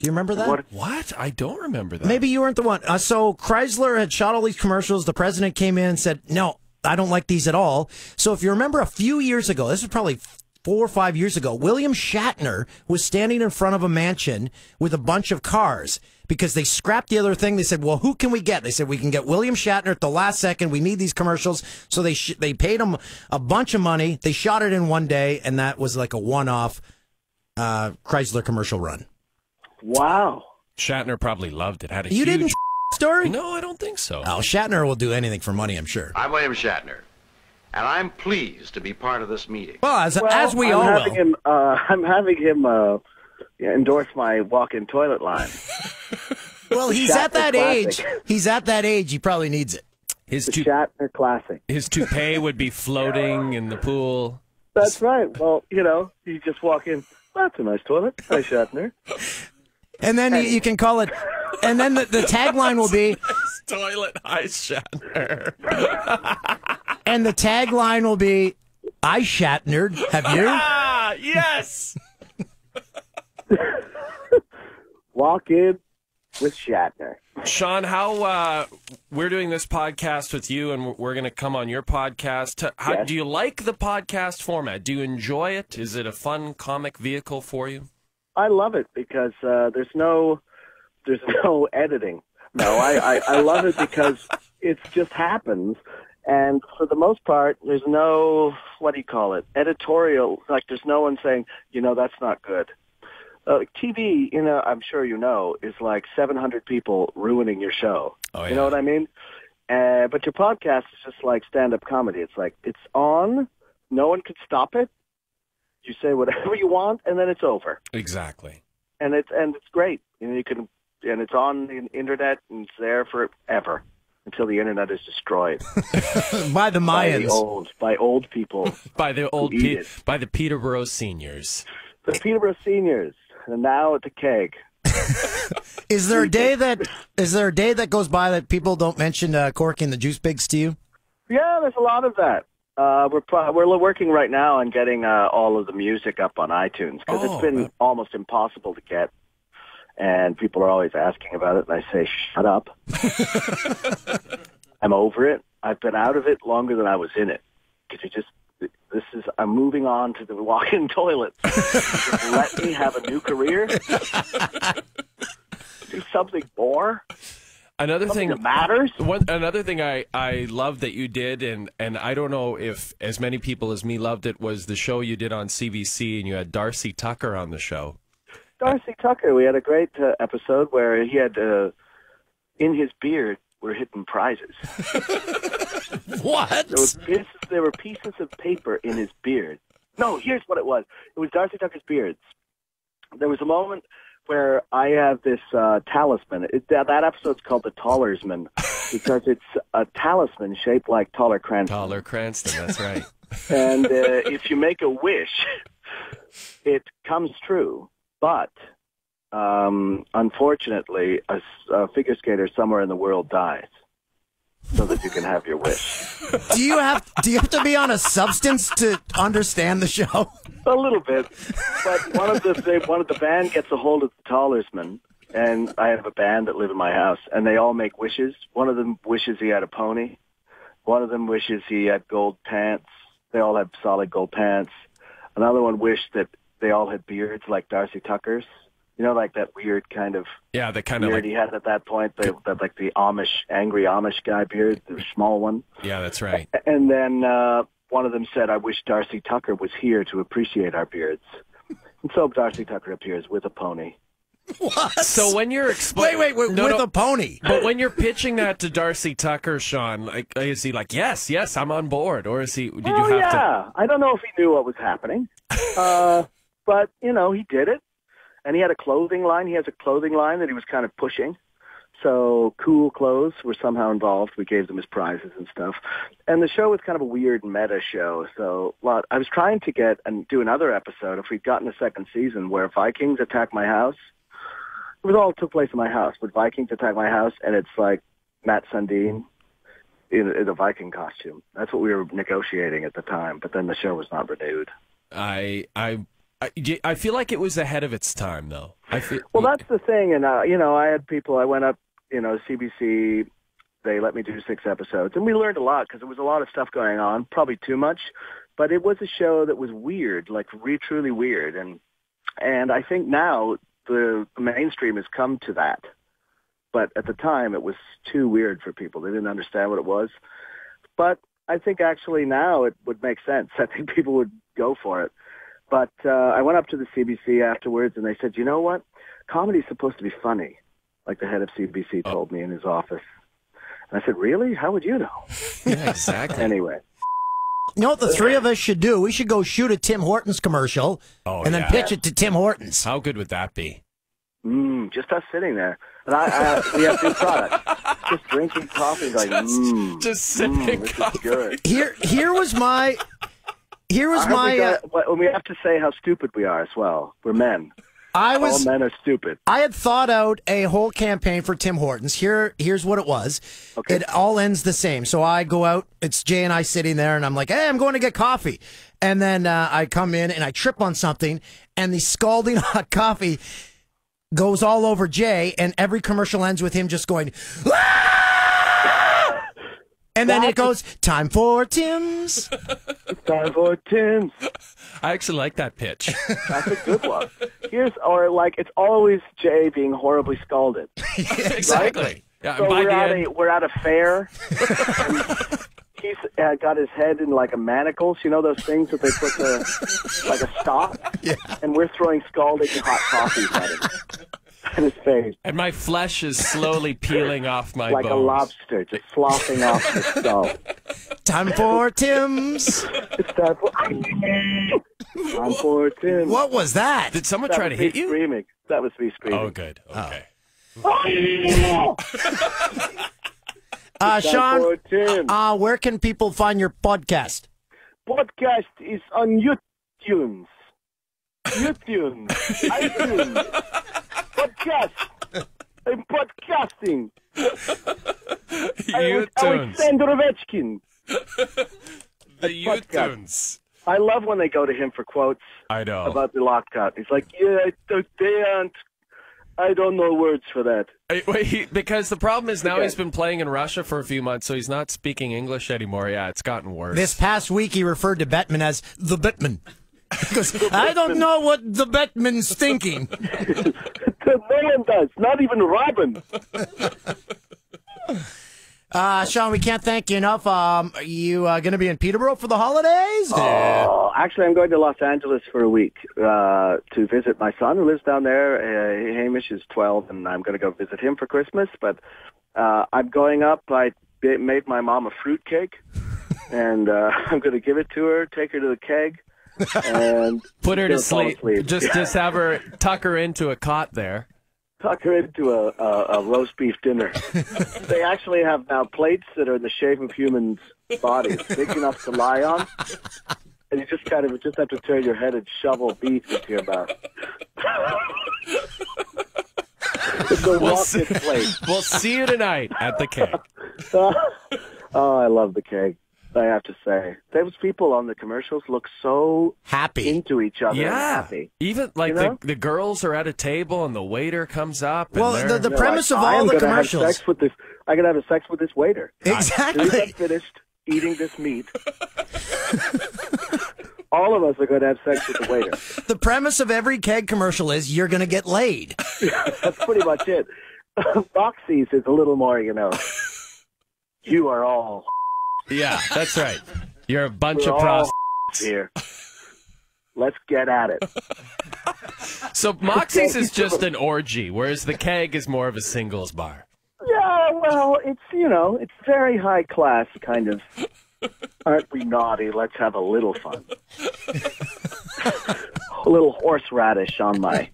Do you remember that? What? I don't remember that. Maybe you weren't the one. So Chrysler had shot all these commercials. The president came in and said, no, I don't like these at all. So if you remember a few years ago, this was probably 4 or 5 years ago, William Shatner was standing in front of a mansion with a bunch of cars because they scrapped the other thing. They said, well, who can we get? They said, we can get William Shatner at the last second. We need these commercials. So they paid him a bunch of money. They shot it in one day, and that was like a one-off Chrysler commercial run. Wow. Shatner probably loved it. Had a You huge didn't story? No, I don't think so. Oh, Shatner will do anything for money, I'm sure. I'm William Shatner, and I'm pleased to be part of this meeting. Well, as we all will. I'm having him endorse my walk-in toilet line. Well, he's at that age. He's at that age. He probably needs it. His Shatner classic. His toupee would be floating in the pool. That's right. Well, you just walk in. That's a nice toilet. Hi, Shatner. And then you can call it. And then the tagline will be toilet. Hi, Shatner. And the tagline will be, I Shatnered. Have you? Ah, yes. Walk in with Shatner. Sean, how we're doing this podcast with you, and we're going to come on your podcast. How do you like the podcast format? Do you enjoy it? Is it a fun comic vehicle for you? I love it because there's no editing. No, I love it because it just happens, and for the most part, there's no editorial. Like there's no one saying, that's not good. TV, I'm sure is like 700 people ruining your show. Oh, yeah. You know what I mean? But your podcast is just like stand-up comedy. It's like it's on, no one could stop it. You say whatever you want, and then it's over. Exactly. And it's great. You can, and it's on the internet, and it's there forever until the internet is destroyed by the Mayans, by old people, by the by the Peterborough seniors, the Peterborough seniors, and now at the keg. Is there a day that goes by that people don't mention Cork and the Juice Pigs to you? Yeah, there's a lot of that. We're working right now on getting all of the music up on iTunes because it's been almost impossible to get, and people are always asking about it, and I say, shut up. I'm over it. I've been out of it longer than I was in it. I'm moving on to the walk-in toilet. Just let me have a new career. Do something more. Another thing that matters. Another thing I love that you did, and I don't know if as many people as me loved it, was the show you did on CBC, and you had Darcy Tucker on the show. Darcy Tucker, we had a great episode where he had, in his beard, were hidden prizes. What? There were pieces of paper in his beard. No, here's what it was. It was Darcy Tucker's beards. There was a moment where I have this talisman. That episode's called The Tallersman because it's a talisman shaped like Taller Cranston. Taller Cranston, that's right. And if you make a wish, it comes true. But unfortunately, a figure skater somewhere in the world dies so that you can have your wish. Do you have to be on a substance to understand the show? A little bit, but one of the band gets a hold of the Tallersman, and I have a band that live in my house, and they all make wishes. One of them wishes he had a pony. One of them wishes he had gold pants. They all have solid gold pants. Another one wished that they all had beards like Darcy Tucker's. Like that weird kind of beard he had at that point, like the angry Amish guy beard, the small one. Yeah, that's right. And then one of them said, I wish Darcy Tucker was here to appreciate our beards. And so Darcy Tucker appears with a pony. What? So when you're wait, with a pony. But when you're pitching that to Darcy Tucker, Sean, is he like, yes, I'm on board, or is he? Did you have to? I don't know if he knew what was happening, but he did it, and he had a clothing line. He has a clothing line that he was kind of pushing. So Cool Clothes were somehow involved. We gave them his prizes and stuff. And the show was kind of a weird meta show. So I was trying to get and do another episode if we'd gotten a second season where Vikings attack my house. It all took place in my house, but Vikings attack my house, and it's like Matt Sundin in a Viking costume. That's what we were negotiating at the time, but then the show was not renewed. I feel like it was ahead of its time, though. Well, that's the thing, and I had people. I went up, CBC, they let me do 6 episodes. And we learned a lot because there was a lot of stuff going on, probably too much. But it was a show that was weird, like truly weird. And I think now the mainstream has come to that. But at the time, it was too weird for people. They didn't understand what it was. But I think actually now it would make sense. I think people would go for it. But I went up to the CBC afterwards, and they said, you know what? Comedy's supposed to be funny, like the head of CBC told me in his office. And I said, really? How would you know? Yeah, exactly. Anyway. You know what the three of us should do? We should go shoot a Tim Hortons commercial and then pitch it to Tim Hortons. How good would that be? Just us sitting there. And we have two products. Just drinking coffee going, just sipping coffee. Good. Here was my... we have to say how stupid we are as well. We're men. All men are stupid. I had thought out a whole campaign for Tim Hortons. Here's what it was. Okay. It all ends the same. So I go out. It's Jay and I sitting there, and I'm like, hey, I'm going to get coffee. And then I come in, and I trip on something, and the scalding hot coffee goes all over Jay, and every commercial ends with him just going, "Ah!" And then it goes, time for Tim's. Time for Tim's. I actually like that pitch. That's a good one. It's always Jay being horribly scalded. Exactly. Right? Yeah, so we're at a fair. He's got his head in like a manacles, you know those things that they put like a stop? Yeah. And we're throwing scalding hot coffees at him. In his face. And my flesh is slowly peeling off my like bones. Like a lobster, just sloughing off the skull. Time for Tim's. It's time for Tim's. What was that? Did someone try to hit you? Screaming. That was me screaming. Oh, good. Okay. Sean, where can people find your podcast? Podcast is on iTunes. iTunes. Podcast. I'm podcasting. Alexander Ovechkin. The YouTunes. I love when they go to him for quotes. I know. About the lockout. He's like, I don't know words for that. Because the problem is now he's been playing in Russia for a few months, so he's not speaking English anymore. Yeah, it's gotten worse. This past week, he referred to Bettman as the Bettman. Because I don't know what the Bettman's thinking. No one does, not even Robin. Sean, we can't thank you enough. Are you going to be in Peterborough for the holidays? Oh, actually, I'm going to Los Angeles for a week to visit my son who lives down there. Hamish is 12, and I'm going to go visit him for Christmas. But I'm going up. I made my mom a fruit cake, and I'm going to give it to her, take her to the keg. And put her to sleep. Just have her tuck her into a cot there. Tuck her into a roast beef dinner. They actually have now plates that are in the shape of humans' bodies, big enough to lie on, and you just have to turn your head and shovel beef into your mouth. It's a walk-in plate. We'll see you tonight at the keg. Oh, I love the keg. I have to say, those people on the commercials look so happy into each other. Yeah, happy. Even like the girls are at a table and the waiter comes up. And well, the premise of all the commercials. I could have sex with this waiter. Exactly. As soon as I'm finished eating this meat, all of us are going to have sex with the waiter. The premise of every keg commercial is you're going to get laid. That's pretty much it. Foxy's is a little more, you are all. Yeah, that's right. You're a bunch We're of all prostitutes here. Let's get at it. So Moxie's is just an orgy, whereas the keg is more of a singles bar. Yeah, well, it's very high class kind of. Aren't we naughty? Let's have a little fun. A little horseradish on my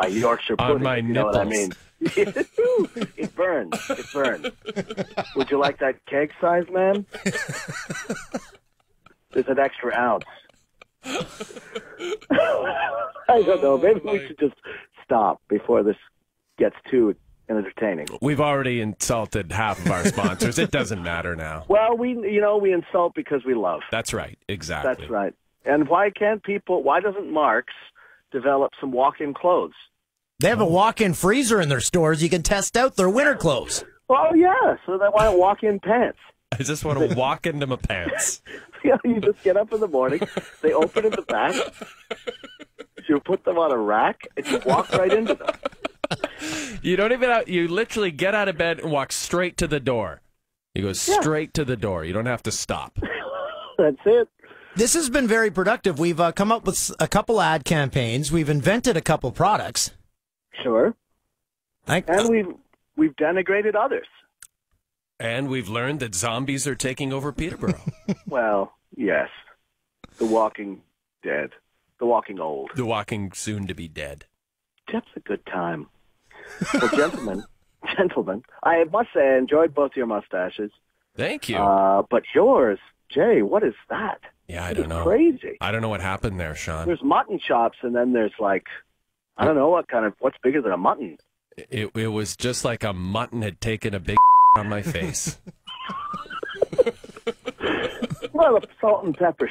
Yorkshire pudding. On my you know nipples. what I mean? It burns. It burns. Would you like that keg size, man? There's an extra ounce. I don't know. Maybe we should just stop before this gets too entertaining. We've already insulted half of our sponsors. It doesn't matter now. Well, we insult because we love. That's right. Exactly. That's right. And why doesn't Marks develop some walk-in clothes? They have a walk-in freezer in their stores. You can test out their winter clothes. Oh, yeah. So they want to walk in pants. I just want to walk into my pants. Yeah, you just get up in the morning, they open in the back, you put them on a rack, and you walk right into them. You don't even you literally get out of bed and walk straight to the door. You go straight to the door. You don't have to stop. That's it. This has been very productive. We've come up with a couple ad campaigns. We've invented a couple products. Sure. And we've denigrated others. And we've learned that zombies are taking over Peterborough. Well, yes. The walking dead. The walking old. The walking soon to be dead. That's a good time. Well, gentlemen, I must say I enjoyed both your mustaches. Thank you. But yours, Jay, what is that? Yeah, I don't know. Crazy. I don't know what happened there, Sean. There's mutton chops, and then there's like, I don't know what's bigger than a mutton. It was just like a mutton had taken a big on my face. Well, a salt and pepper,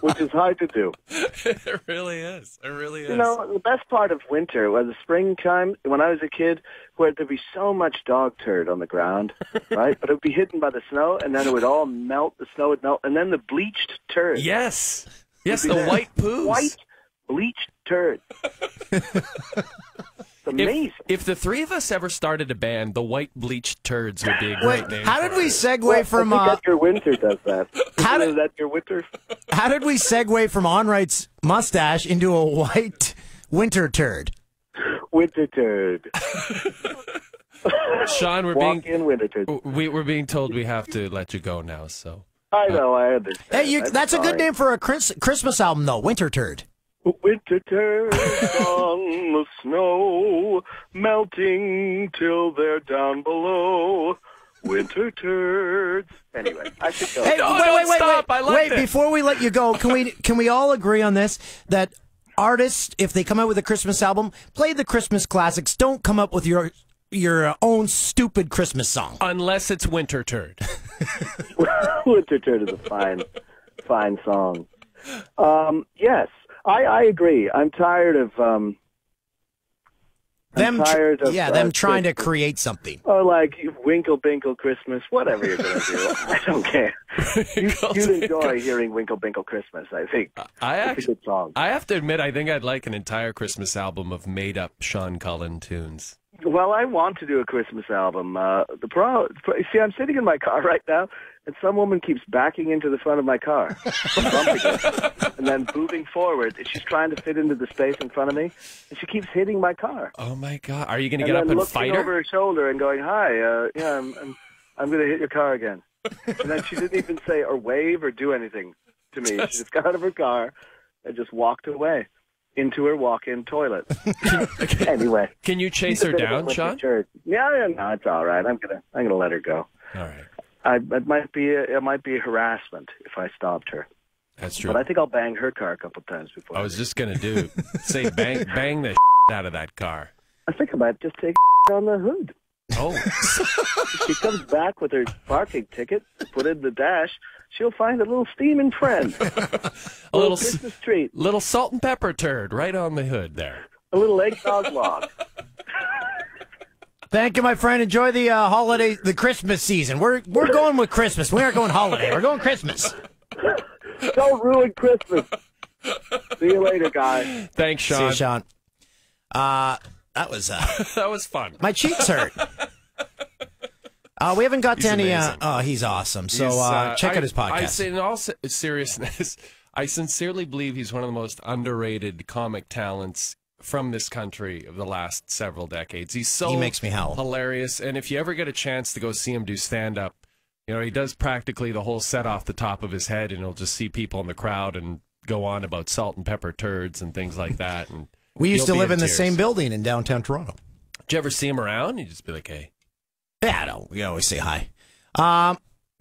which is hard to do. It really is. It really is. You know, the best part of winter was the springtime, when I was a kid, where there'd be so much dog turd on the ground, right? But it would be hidden by the snow, and then it would all melt, the snow would melt, and then the bleached turd. Yes. Yes, the white poos. White bleached turd. It's amazing. If the three of us ever started a band, the White Bleached Turds would be a great name. How did we segue from... I think Edgar Winter does that. Is that your Winter? How did we segue from Onright's mustache into a white winter turd? Winter turd. Sean, we're being told we have to let you go now, so... I know, I understand. Hey, that's a good name for a Christmas album, though, Winter Turd. Winter turds on the snow, melting till they're down below. Winter turds. Anyway, I should go. Hey, wait! Before we let you go, can we all agree on this? That artists, if they come out with a Christmas album, play the Christmas classics. Don't come up with your own stupid Christmas song. Unless it's Winter Turd. Winter turd is a fine song. Yes. I agree. I'm tired of them trying to create something. Oh, like Winkle Binkle Christmas, whatever you're going to do. I don't care. You'd enjoy hearing Winkle Binkle Christmas, I think. It's a good song. I have to admit, I think I'd like an entire Christmas album of made-up Sean Cullen tunes. Well, I want to do a Christmas album. See, I'm sitting in my car right now, and some woman keeps backing into the front of my car, bumping it, and then moving forward. She's trying to fit into the space in front of me, and she keeps hitting my car. Oh my God! Are you going to get up and fight her? Looking over her shoulder and going, "Hi, I'm going to hit your car again." And then she didn't even say or wave or do anything to me. She just got out of her car and just walked away into her walk-in toilet. Anyway, can you chase her down, Sean? Yeah, no, it's all right. I'm gonna let her go. All right. It might be harassment if I stopped her. That's true. But I think I'll bang her car a couple times before. I was just gonna say bang the out of that car. I think I might just take on the hood. Oh. She comes back with her parking ticket, put in the dash. She'll find a little steaming friend. a little Christmas treat. Little salt and pepper turd right on the hood there. A little eggnog log. Thank you, my friend. Enjoy the the Christmas season. We're going with Christmas. We aren't going holiday. We're going Christmas. Don't ruin Christmas. See you later, guys. Thanks, Sean. See you, Sean. That was that was fun. My cheeks hurt. We haven't got to any. Amazing. He's awesome. So check out his podcast. I say in all seriousness, I sincerely believe he's one of the most underrated comic talents from this country of the last several decades. He makes me howl. Hilarious. And if you ever get a chance to go see him do stand-up, he does practically the whole set off the top of his head, and he'll just see people in the crowd and go on about salt and pepper turds and things like that. And we used to live in the same building in downtown Toronto. Did you ever see him around? You'd just be like, hey. Yeah, no, we always say hi. We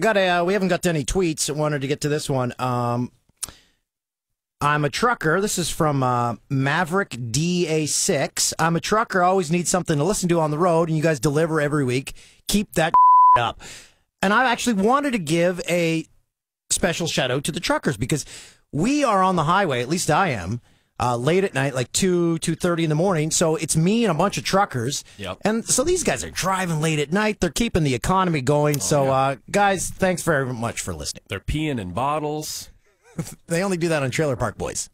haven't got to any tweets. I wanted to get to this one. I'm a trucker. This is from Maverick DA6. I'm a trucker. I always need something to listen to on the road, and you guys deliver every week. Keep that up. And I actually wanted to give a special shout out to the truckers because we are on the highway, at least I am, late at night, like 2:30 in the morning. So it's me and a bunch of truckers. Yep. And so these guys are driving late at night. They're keeping the economy going. Guys, thanks very much for listening. They're peeing in bottles. They only do that on Trailer Park Boys.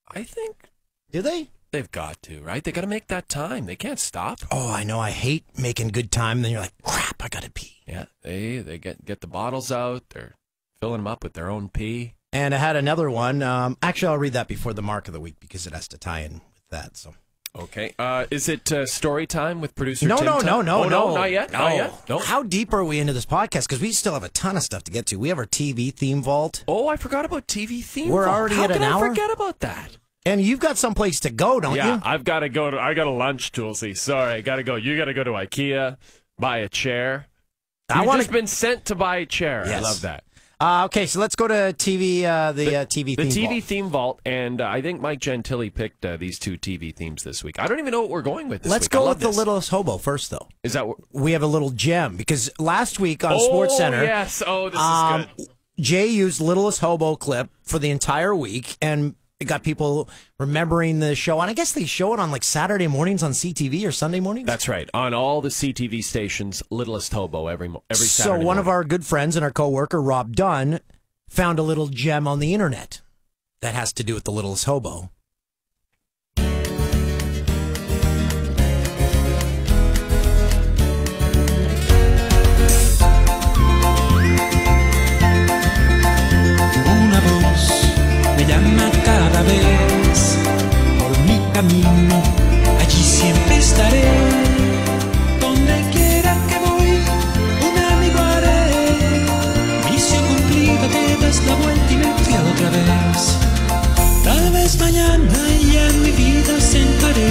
I think. Do they? They've got to, right? They got to make that time. They can't stop. Oh, I know. I hate making good time. Then you're like, crap, I got to pee. Yeah, they get the bottles out. They're filling them up with their own pee. And I had another one. Actually, I'll read that before the mark of the week because it has to tie in with that. So, okay. Is it story time with producer No, Tim? no, Not yet. No. Not yet. No. How deep are we into this podcast? Because we still have a ton of stuff to get to. We have our TV theme vault. Oh, I forgot about TV theme We're vault. already How at an can hour? I forget about that? And you've got someplace to go, don't you? I've got to go. I got a lunch, Toolsy. Sorry, I got to go. You got to go to Ikea, buy a chair. You've just been sent to buy a chair. Yes. I love that. Okay, so let's go to TV. TV the theme TV vault. theme vault, and I think Mike Gentili picked these 2 TV themes this week. I don't even know what we're going with this Let's week. go I love with the this. Littlest Hobo first, though. Is that what? We have a little gem because last week on Sports Center, yes. Oh, this is good. Jay used Littlest Hobo clip for the entire week, and it got people remembering the show. And I guess they show it on like Saturday mornings on CTV or Sunday mornings. That's right. On all the CTV stations, Littlest Hobo every Saturday So one morning. of our good friends and our coworker, Rob Dunn, found a little gem on the internet that has to do with the Littlest Hobo. Una voz me llama cada vez por mi camino, allí siempre estaré. Donde quiera que voy, un amigo haré. Misión cumplida, te das la vuelta y me fui otra vez. Tal vez mañana ya en mi vida sentaré.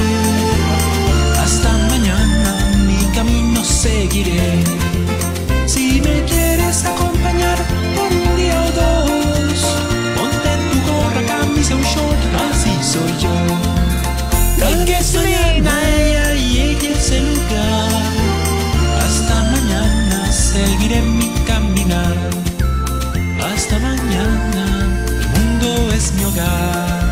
Hasta mañana mi camino seguiré. Si me quieres acompañar por un día o dos, ponte tu gorra, camisa, un short, así soy yo. Tal vez mañana ella llegue a ese lugar. Hasta mañana seguiré mi caminar. Hasta mañana, el mundo es mi hogar.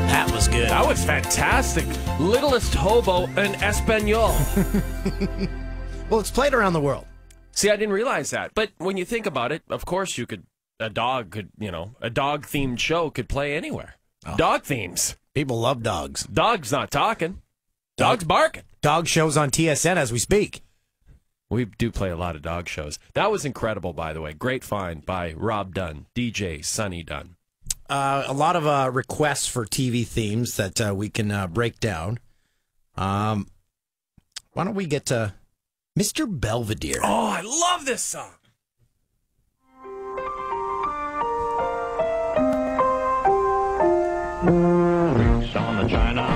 That was good. That was fantastic. Littlest Hobo in Espanol. Well, it's played around the world. See, I didn't realize that. But when you think about it, of course a dog-themed show could play anywhere. Oh. Dog themes. People love dogs. Dog's not talking. Dog's barking. Dog shows on TSN as we speak. We do play a lot of dog shows. That was incredible, by the way. Great find by Rob Dunn, DJ Sonny Dunn. A lot of requests for TV themes that we can break down. Why don't we get to Mr. Belvedere? Oh, I love this song. Weeks on the China,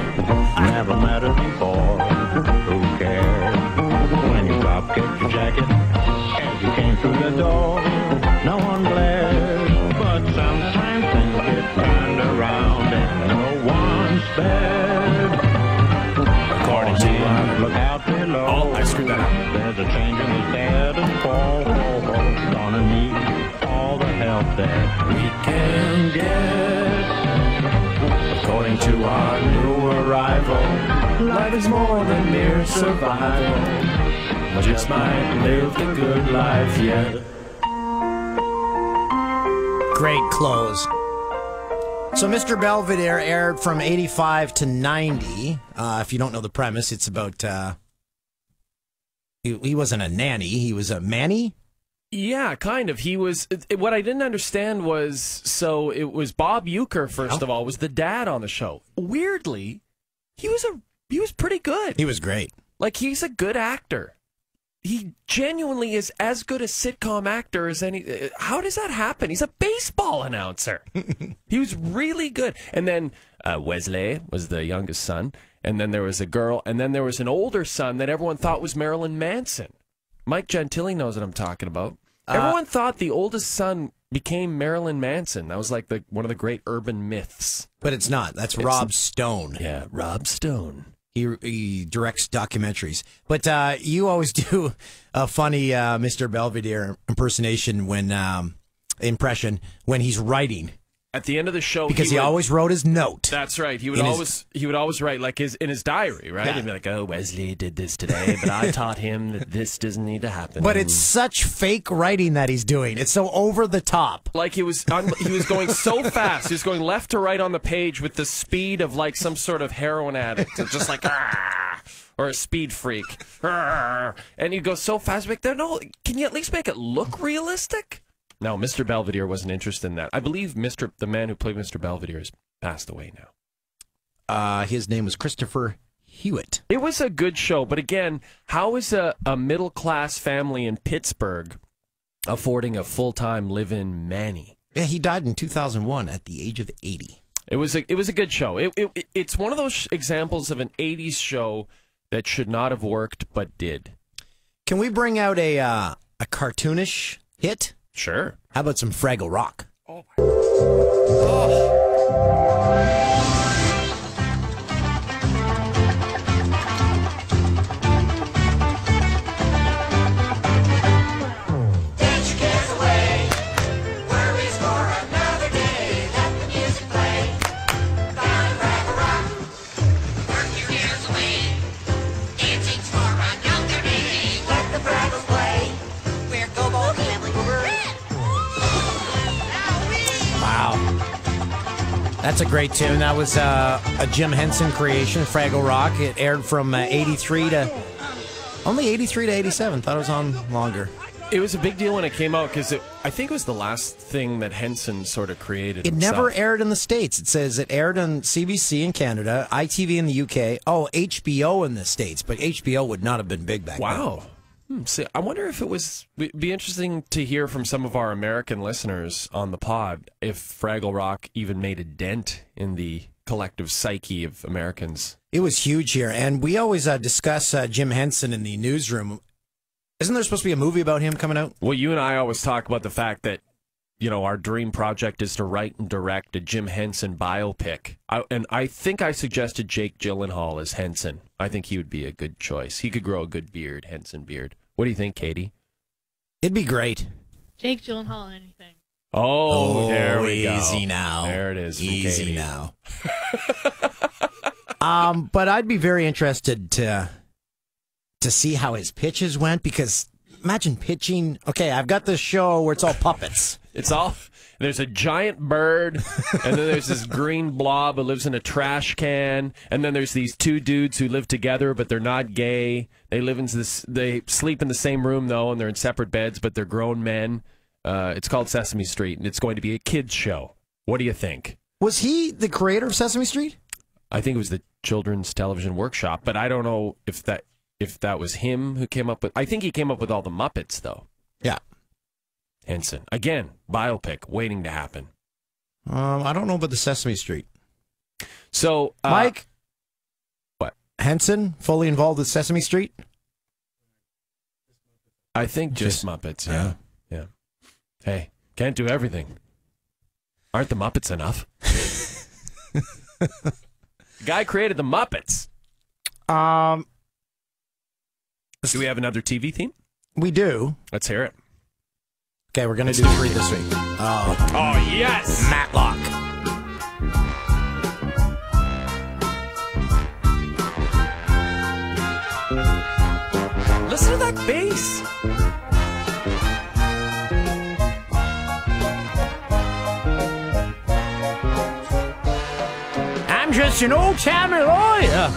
never met her before. Who cares? When you drop kick your jacket as you came through the door, no one glares, but sometimes things get turned around and no one's spared. According to look out below. Oh, I screwed that up. There's a change in the status quo. Gonna need all the help that we can get. According to our new arrival, life is more than mere survival. Just might live the good life yet. Great close. So Mr. Belvedere aired from 85 to 90. If you don't know the premise, it's about... He wasn't a nanny, he was a manny? Yeah, kind of. He was. What I didn't understand was, so it was Bob Uecker, first of all, was the dad on the show. Weirdly, he was pretty good. He was great. Like, he's a good actor. He genuinely is as good a sitcom actor as any. How does that happen? He's a baseball announcer. He was really good. And then Wesley was the youngest son. And then there was a girl. And then there was an older son that everyone thought was Marilyn Manson. Mike Gentili knows what I'm talking about. Everyone thought the oldest son became Marilyn Manson. That was like one of the great urban myths. But it's not. That's Rob Stone. Yeah, Rob Stone. He directs documentaries. But you always do a funny Mr. Belvedere impersonation when impression when he's writing. At the end of the show, Because he always wrote his note. That's right. He would always write like in his diary, right? Yeah. He'd be like, "Oh, Wesley did this today, but I taught him that this doesn't need to happen." But it's such fake writing that he's doing. It's so over the top. Like he was going so fast. He was going left to right on the page with the speed of like some sort of heroin addict, just like or a speed freak. And you go so fast. Like, no, can you at least make it look realistic? No, Mr. Belvedere wasn't interested in that. I believe the man who played Mr. Belvedere has passed away now. His name was Christopher Hewitt. It was a good show, but again, how is a middle-class family in Pittsburgh affording a full-time live-in Manny? Yeah, he died in 2001 at the age of 80. It was a good show. It's one of those examples of an 80s show that should not have worked, but did. Can we bring out a cartoonish hit? Sure. How about some Fraggle Rock? Oh, my. Get your cares away, worries for another day. Let the music play. Down Fraggle Rock. Work your cares away. Dancing's for another day. Let the Fraggles play. We're Go-Go Family. Wow. That's a great tune. That was a Jim Henson creation, Fraggle Rock. It aired from 83 to 87. Thought it was on longer. It was a big deal when it came out because I think it was the last thing that Henson sort of created. It himself. never aired in the States. It says it aired on CBC in Canada, ITV in the UK, HBO in the States, but HBO would not have been big back then. Wow. See, I wonder if it'd be interesting to hear from some of our American listeners on the pod if Fraggle Rock even made a dent in the collective psyche of Americans. It was huge here, and we always discuss Jim Henson in the newsroom. Isn't there supposed to be a movie about him coming out? Well, you and I always talk about the fact that, our dream project is to write and direct a Jim Henson biopic. And I think I suggested Jake Gyllenhaal as Henson. I think he would be a good choice. He could grow a good beard, Henson beard. What do you think, Katie? It'd be great. Jake Gyllenhaal, anything. Oh, there we go. Easy now. There it is. Easy Katie. now. But I'd be very interested to see how his pitches went, because imagine pitching. Okay, I've got this show where it's all puppets. There's a giant bird, and then there's this green blob who lives in a trash can, and then there's these two dudes who live together, but they're not gay. They sleep in the same room though, and they're in separate beds, but they're grown men. It's called Sesame Street, and it's going to be a kids show. What do you think? Was he the creator of Sesame Street? I think it was the Children's Television Workshop, but I don't know if that was him who came up with. I think he came up with all the Muppets though. Yeah. Henson. Again, biopic waiting to happen. I don't know about the Sesame Street. So, Mike? What? Henson, fully involved with Sesame Street? I think just Muppets, yeah. Hey, can't do everything. Aren't the Muppets enough? The guy created the Muppets. Do we have another TV theme? We do. Let's hear it. Okay, we're going to do 3 this week. Oh, yes! Matlock. Listen to that bass. I'm just an old-timey lawyer.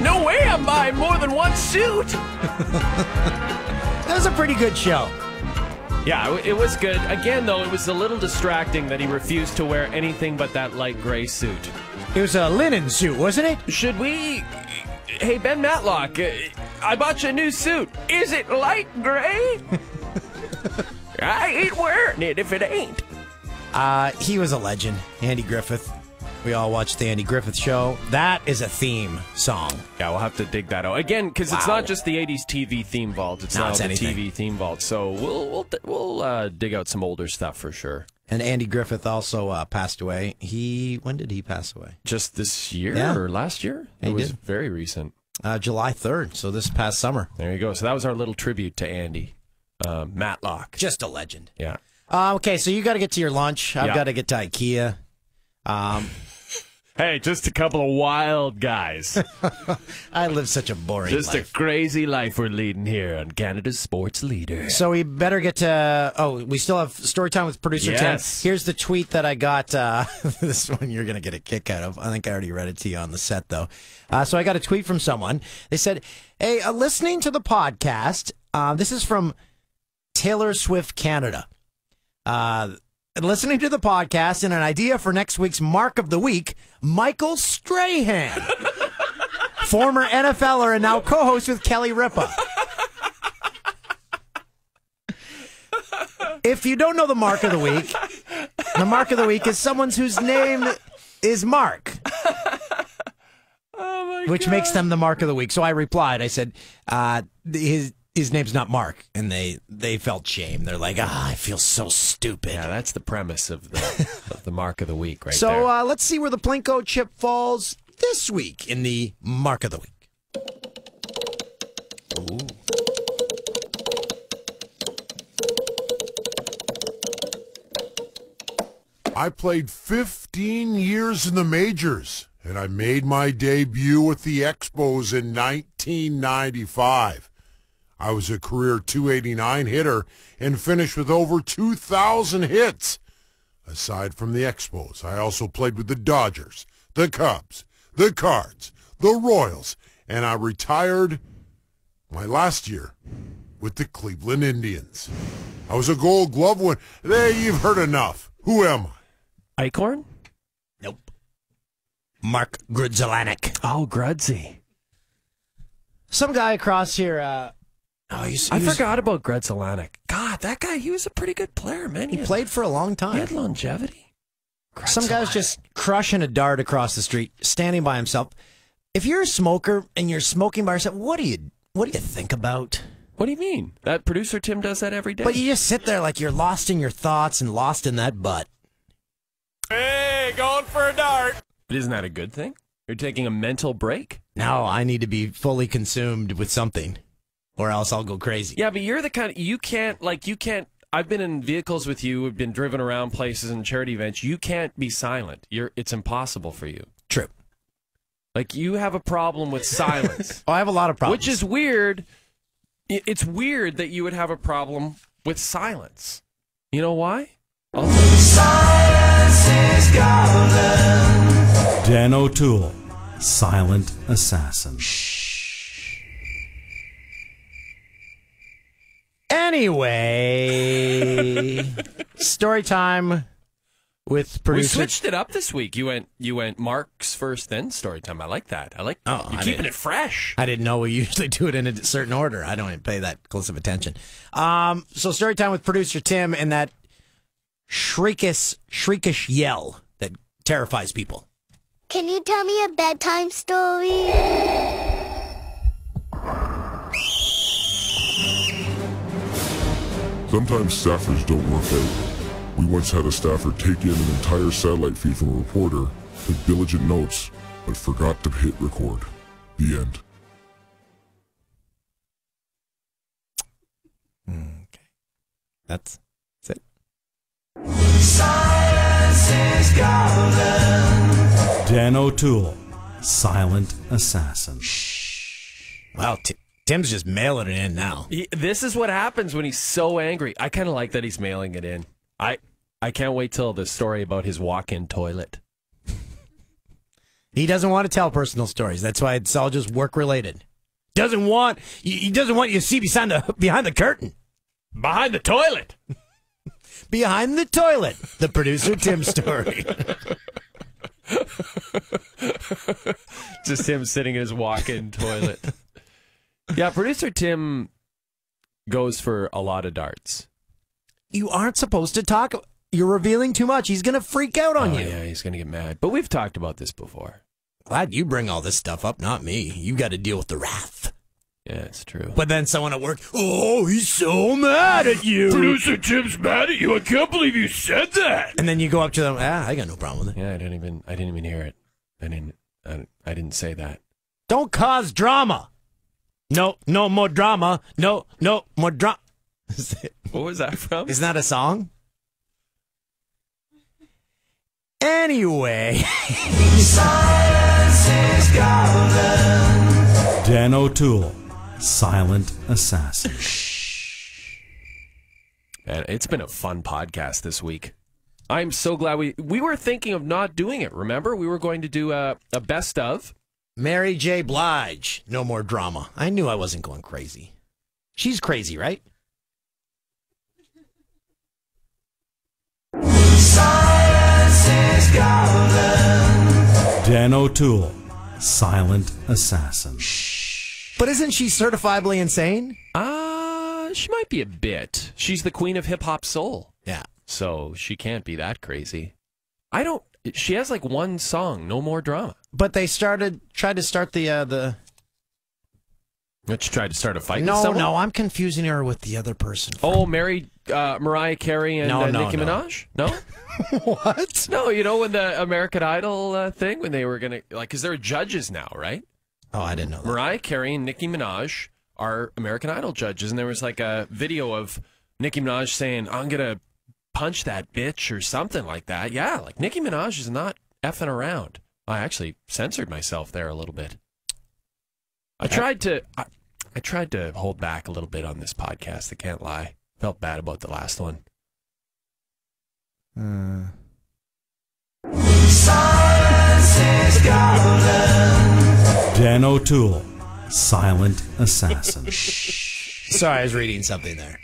No way I'm buying more than one suit. That was a pretty good show. Yeah, it was good. Again, though, it was a little distracting that he refused to wear anything but that light gray suit. It was a linen suit, wasn't it? Should we... Hey, Ben Matlock, I bought you a new suit. Is it light gray? I ain't wearing it if it ain't. He was a legend, Andy Griffith. We all watched the Andy Griffith Show. That is a theme song. Yeah, we'll have to dig that out. Again, because it's not just the 80s TV theme vault. It's now the TV theme vault. So we'll dig out some older stuff for sure. And Andy Griffith also passed away. When did he pass away? Just this year or last year? It was very recent. July 3rd, so this past summer. There you go. So that was our little tribute to Andy Matlock. Just a legend. Yeah. Okay, so you got to get to your lunch. I've got to get to Ikea. Hey, just a couple of wild guys. I live such a boring life. Just a crazy life we're leading here on Canada's sports leader. So we better get to... Oh, we still have story time with producer Tim. Here's the tweet that I got. This one you're going to get a kick out of. I think I already read it to you on the set, though. So I got a tweet from someone. They said, hey, listening to the podcast, this is from Taylor Swift Canada. Listening to the podcast and an idea for next week's Mark of the Week, Michael Strahan, former NFLer and now co-host with Kelly Ripa. If you don't know the Mark of the Week is someone whose name is Mark. Which makes them the Mark of the Week. So I replied, I said, his name's not Mark, and they felt shame. They're like, I feel so stupid. Yeah, that's the premise of the Mark of the Week right there. So let's see where the Plinko chip falls this week in the Mark of the Week. Ooh. I played 15 years in the majors, and I made my debut with the Expos in 1995. I was a career .289 hitter and finished with over 2,000 hits. Aside from the Expos, I also played with the Dodgers, the Cubs, the Cards, the Royals, and I retired my last year with the Cleveland Indians. I was a Gold Glove winner. There, you've heard enough. Who am I? Eichhorn? Nope. Mark Grudzelanek. Oh, Grudsy. Some guy across here... I forgot about Grudzelanek. God, that guy, he was a pretty good player, man. He played for a long time. He had longevity. Some guy's just crushing a dart across the street, standing by himself. If you're a smoker and you're smoking by yourself, what do you think about? What do you mean? That producer Tim does that every day. But you just sit there like you're lost in your thoughts and lost in that butt. Hey, going for a dart. But isn't that a good thing? You're taking a mental break? No, I need to be fully consumed with something, or else I'll go crazy. Yeah, but you're the kind of, you can't, I've been in vehicles with you, we've been driven around places and charity events. You can't be silent. It's impossible for you. True. Like, you have a problem with silence. Oh, I have a lot of problems. Which is weird. It's weird that you would have a problem with silence. You know why? Silence is golden. Dan O'Toole, Silent Assassin. Anyway, story time with producer. We switched it up this week. You went Mark's first, then story time. I like that. You're keeping it fresh. I didn't know we usually do it in a certain order. I don't even pay that close of attention. So story time with producer Tim and that shrikish yell that terrifies people. Can you tell me a bedtime story? Sometimes staffers don't work out. We once had a staffer take in an entire satellite feed from a reporter, took diligent notes, but forgot to hit record. The end. Okay. That's it. Silence is golden. Dan O'Toole, Silent Assassin. Wow, Tim's just mailing it in now. This is what happens when he's so angry. I kind of like that he's mailing it in. I can't wait till the story about his walk-in toilet. He doesn't want to tell personal stories. That's why it's all just work-related. He doesn't want you to see behind the curtain. Behind the toilet. Behind the toilet. The producer Tim story. Just him sitting in his walk-in toilet. Yeah, producer Tim goes for a lot of darts. You aren't supposed to talk. You're revealing too much. He's going to freak out on you. Yeah, he's going to get mad. But we've talked about this before. Glad you bring all this stuff up, not me. You got to deal with the wrath. Yeah, it's true. But then someone at work, oh, he's so mad at you. Producer Tim's mad at you. I can't believe you said that. And then you go up to them, I got no problem with it. Yeah, I didn't even hear it. I didn't say that. Don't cause drama. No more drama. No more drama. What was that from? Isn't that a song? Anyway. Dan O'Toole, Silent Assassin. Man, it's been a fun podcast this week. I'm so glad we were thinking of not doing it. Remember, we were going to do a best of. Mary J. Blige, no more drama. I knew I wasn't going crazy. She's crazy, right? Dan O'Toole, Silent Assassin. But isn't she certifiably insane? She might be a bit. She's the queen of hip-hop soul. Yeah. So she can't be that crazy. She has like one song, No More Drama. But they tried to start the... But she tried to start a fight with No, someone? no, I'm confusing her with the other person. Mariah Carey and Nicki Minaj? No? What? No, you know when the American Idol thing, when they were going to, because they're judges now, right? Oh, I didn't know that. Mariah Carey and Nicki Minaj are American Idol judges, and there was like a video of Nicki Minaj saying, I'm going to punch that bitch or something like that. Yeah, like Nicki Minaj is not effing around. I actually censored myself there a little bit. I tried to hold back a little bit on this podcast. I can't lie. Felt bad about the last one. Dan O'Toole, Silent Assassin. Sorry, I was reading something there.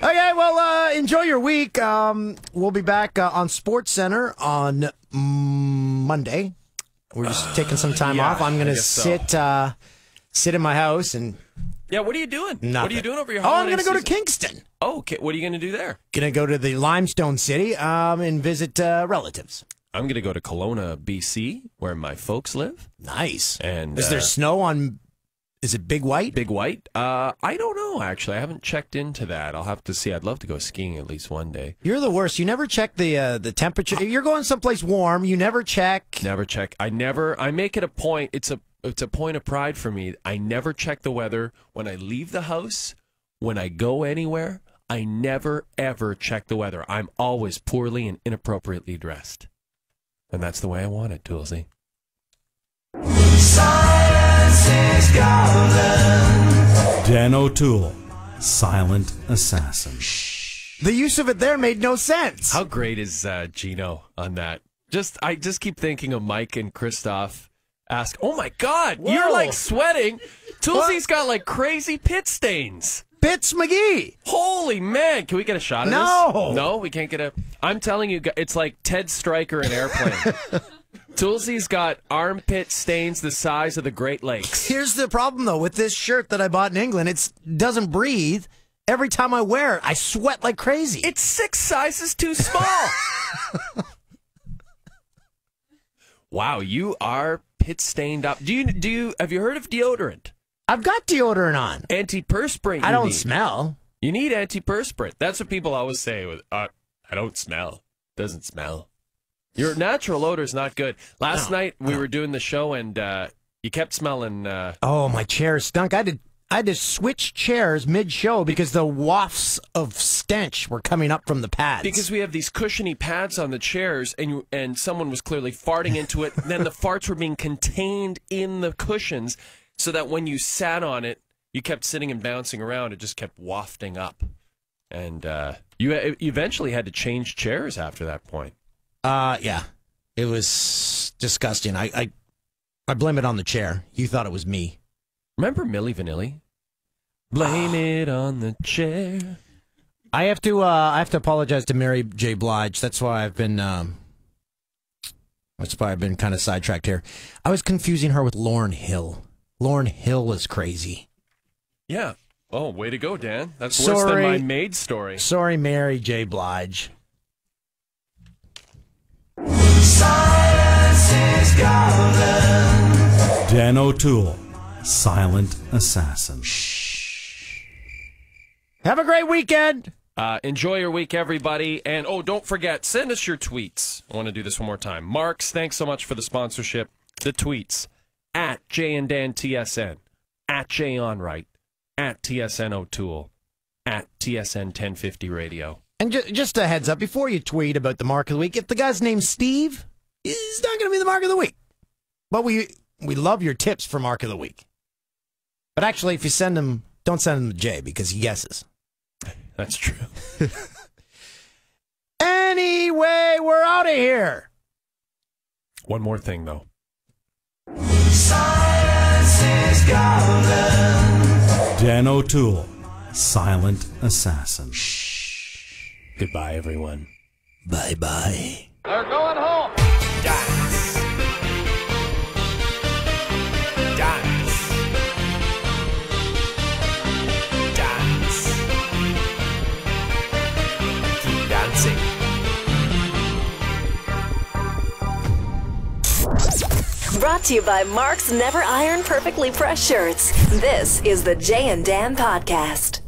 Okay, well, enjoy your week. We'll be back on Sports Center on Monday. We're just taking some time off. I'm going to sit in my house and... Yeah, what are you doing? Nothing. What are you doing over your Oh, holiday I'm going to go to season? Kingston. Oh, okay. What are you going to do there? Going to go to the Limestone City and visit relatives. I'm going to go to Kelowna, BC, where my folks live. Nice. And is there snow on... Is it Big White? Big White? I don't know, actually. I haven't checked into that. I'll have to see. I'd love to go skiing at least one day. You're the worst. You never check the temperature. If you're going someplace warm, you never check. Never check. I make it a point. It's a point of pride for me. I never check the weather when I leave the house, when I go anywhere. I never, ever check the weather. I'm always poorly and inappropriately dressed. And that's the way I want it, Toolsy. Dan O'Toole, Silent Assassin. The use of it there made no sense. How great is Gino on that? I just keep thinking of Mike and Christoph ask, oh my God, Whoa. You're like sweating. Toolsy's got like crazy pit stains. Bits McGee. Holy man. Can we get a shot of No. this? No, we can't get a... I'm telling you, it's like Ted Stryker in Airplane. Toolsy's got armpit stains the size of the Great Lakes. Here's the problem, though, with this shirt that I bought in England. It doesn't breathe. Every time I wear it, I sweat like crazy. It's 6 sizes too small. Wow, you are pit stained up. Have you heard of deodorant? I've got deodorant on. Antiperspirant. I don't smell. You need antiperspirant. That's what people always say. I don't smell. Doesn't smell. Your natural odor is not good. Last night we were doing the show and you kept smelling. Oh, my chair stunk. I had to switch chairs mid-show because the wafts of stench were coming up from the pads. Because we have these cushiony pads on the chairs, and someone was clearly farting into it. Then the farts were being contained in the cushions, so that when you sat on it, you kept sitting and bouncing around. It just kept wafting up, and you eventually had to change chairs after that point. Yeah, it was disgusting. I blame it on the chair. You thought it was me. Remember Milli Vanilli? Blame it on the chair. I have to apologize to Mary J. Blige. That's why I've been kind of sidetracked here. I was confusing her with Lauryn Hill. Lauryn Hill is crazy. Yeah. Oh, way to go, Dan. That's worse than my maid story. Sorry, Mary J. Blige. Dan O'Toole, Silent Assassin. Have a great weekend. Enjoy your week, everybody. And, don't forget, send us your tweets. I want to do this one more time. Marks, thanks so much for the sponsorship. The tweets, at Jay and Dan TSN, at Jay Onright, at TSN O'Toole, at TSN 1050 Radio. And just a heads up, before you tweet about the Mark of the Week, if the guy's named Steve, he's not going to be the Mark of the Week. But we love your tips for Mark of the Week. But actually, if you send him, don't send him to Jay because he guesses. That's true. Anyway, we're out of here. One more thing, though. Silence is golden. Dan O'Toole, Silent Assassin. Goodbye, everyone. Bye-bye. They're going home. Dance. Dance. Dance. Keep dancing. Brought to you by Mark's Never Iron Perfectly Pressed Shirts. This is the Jay and Dan Podcast.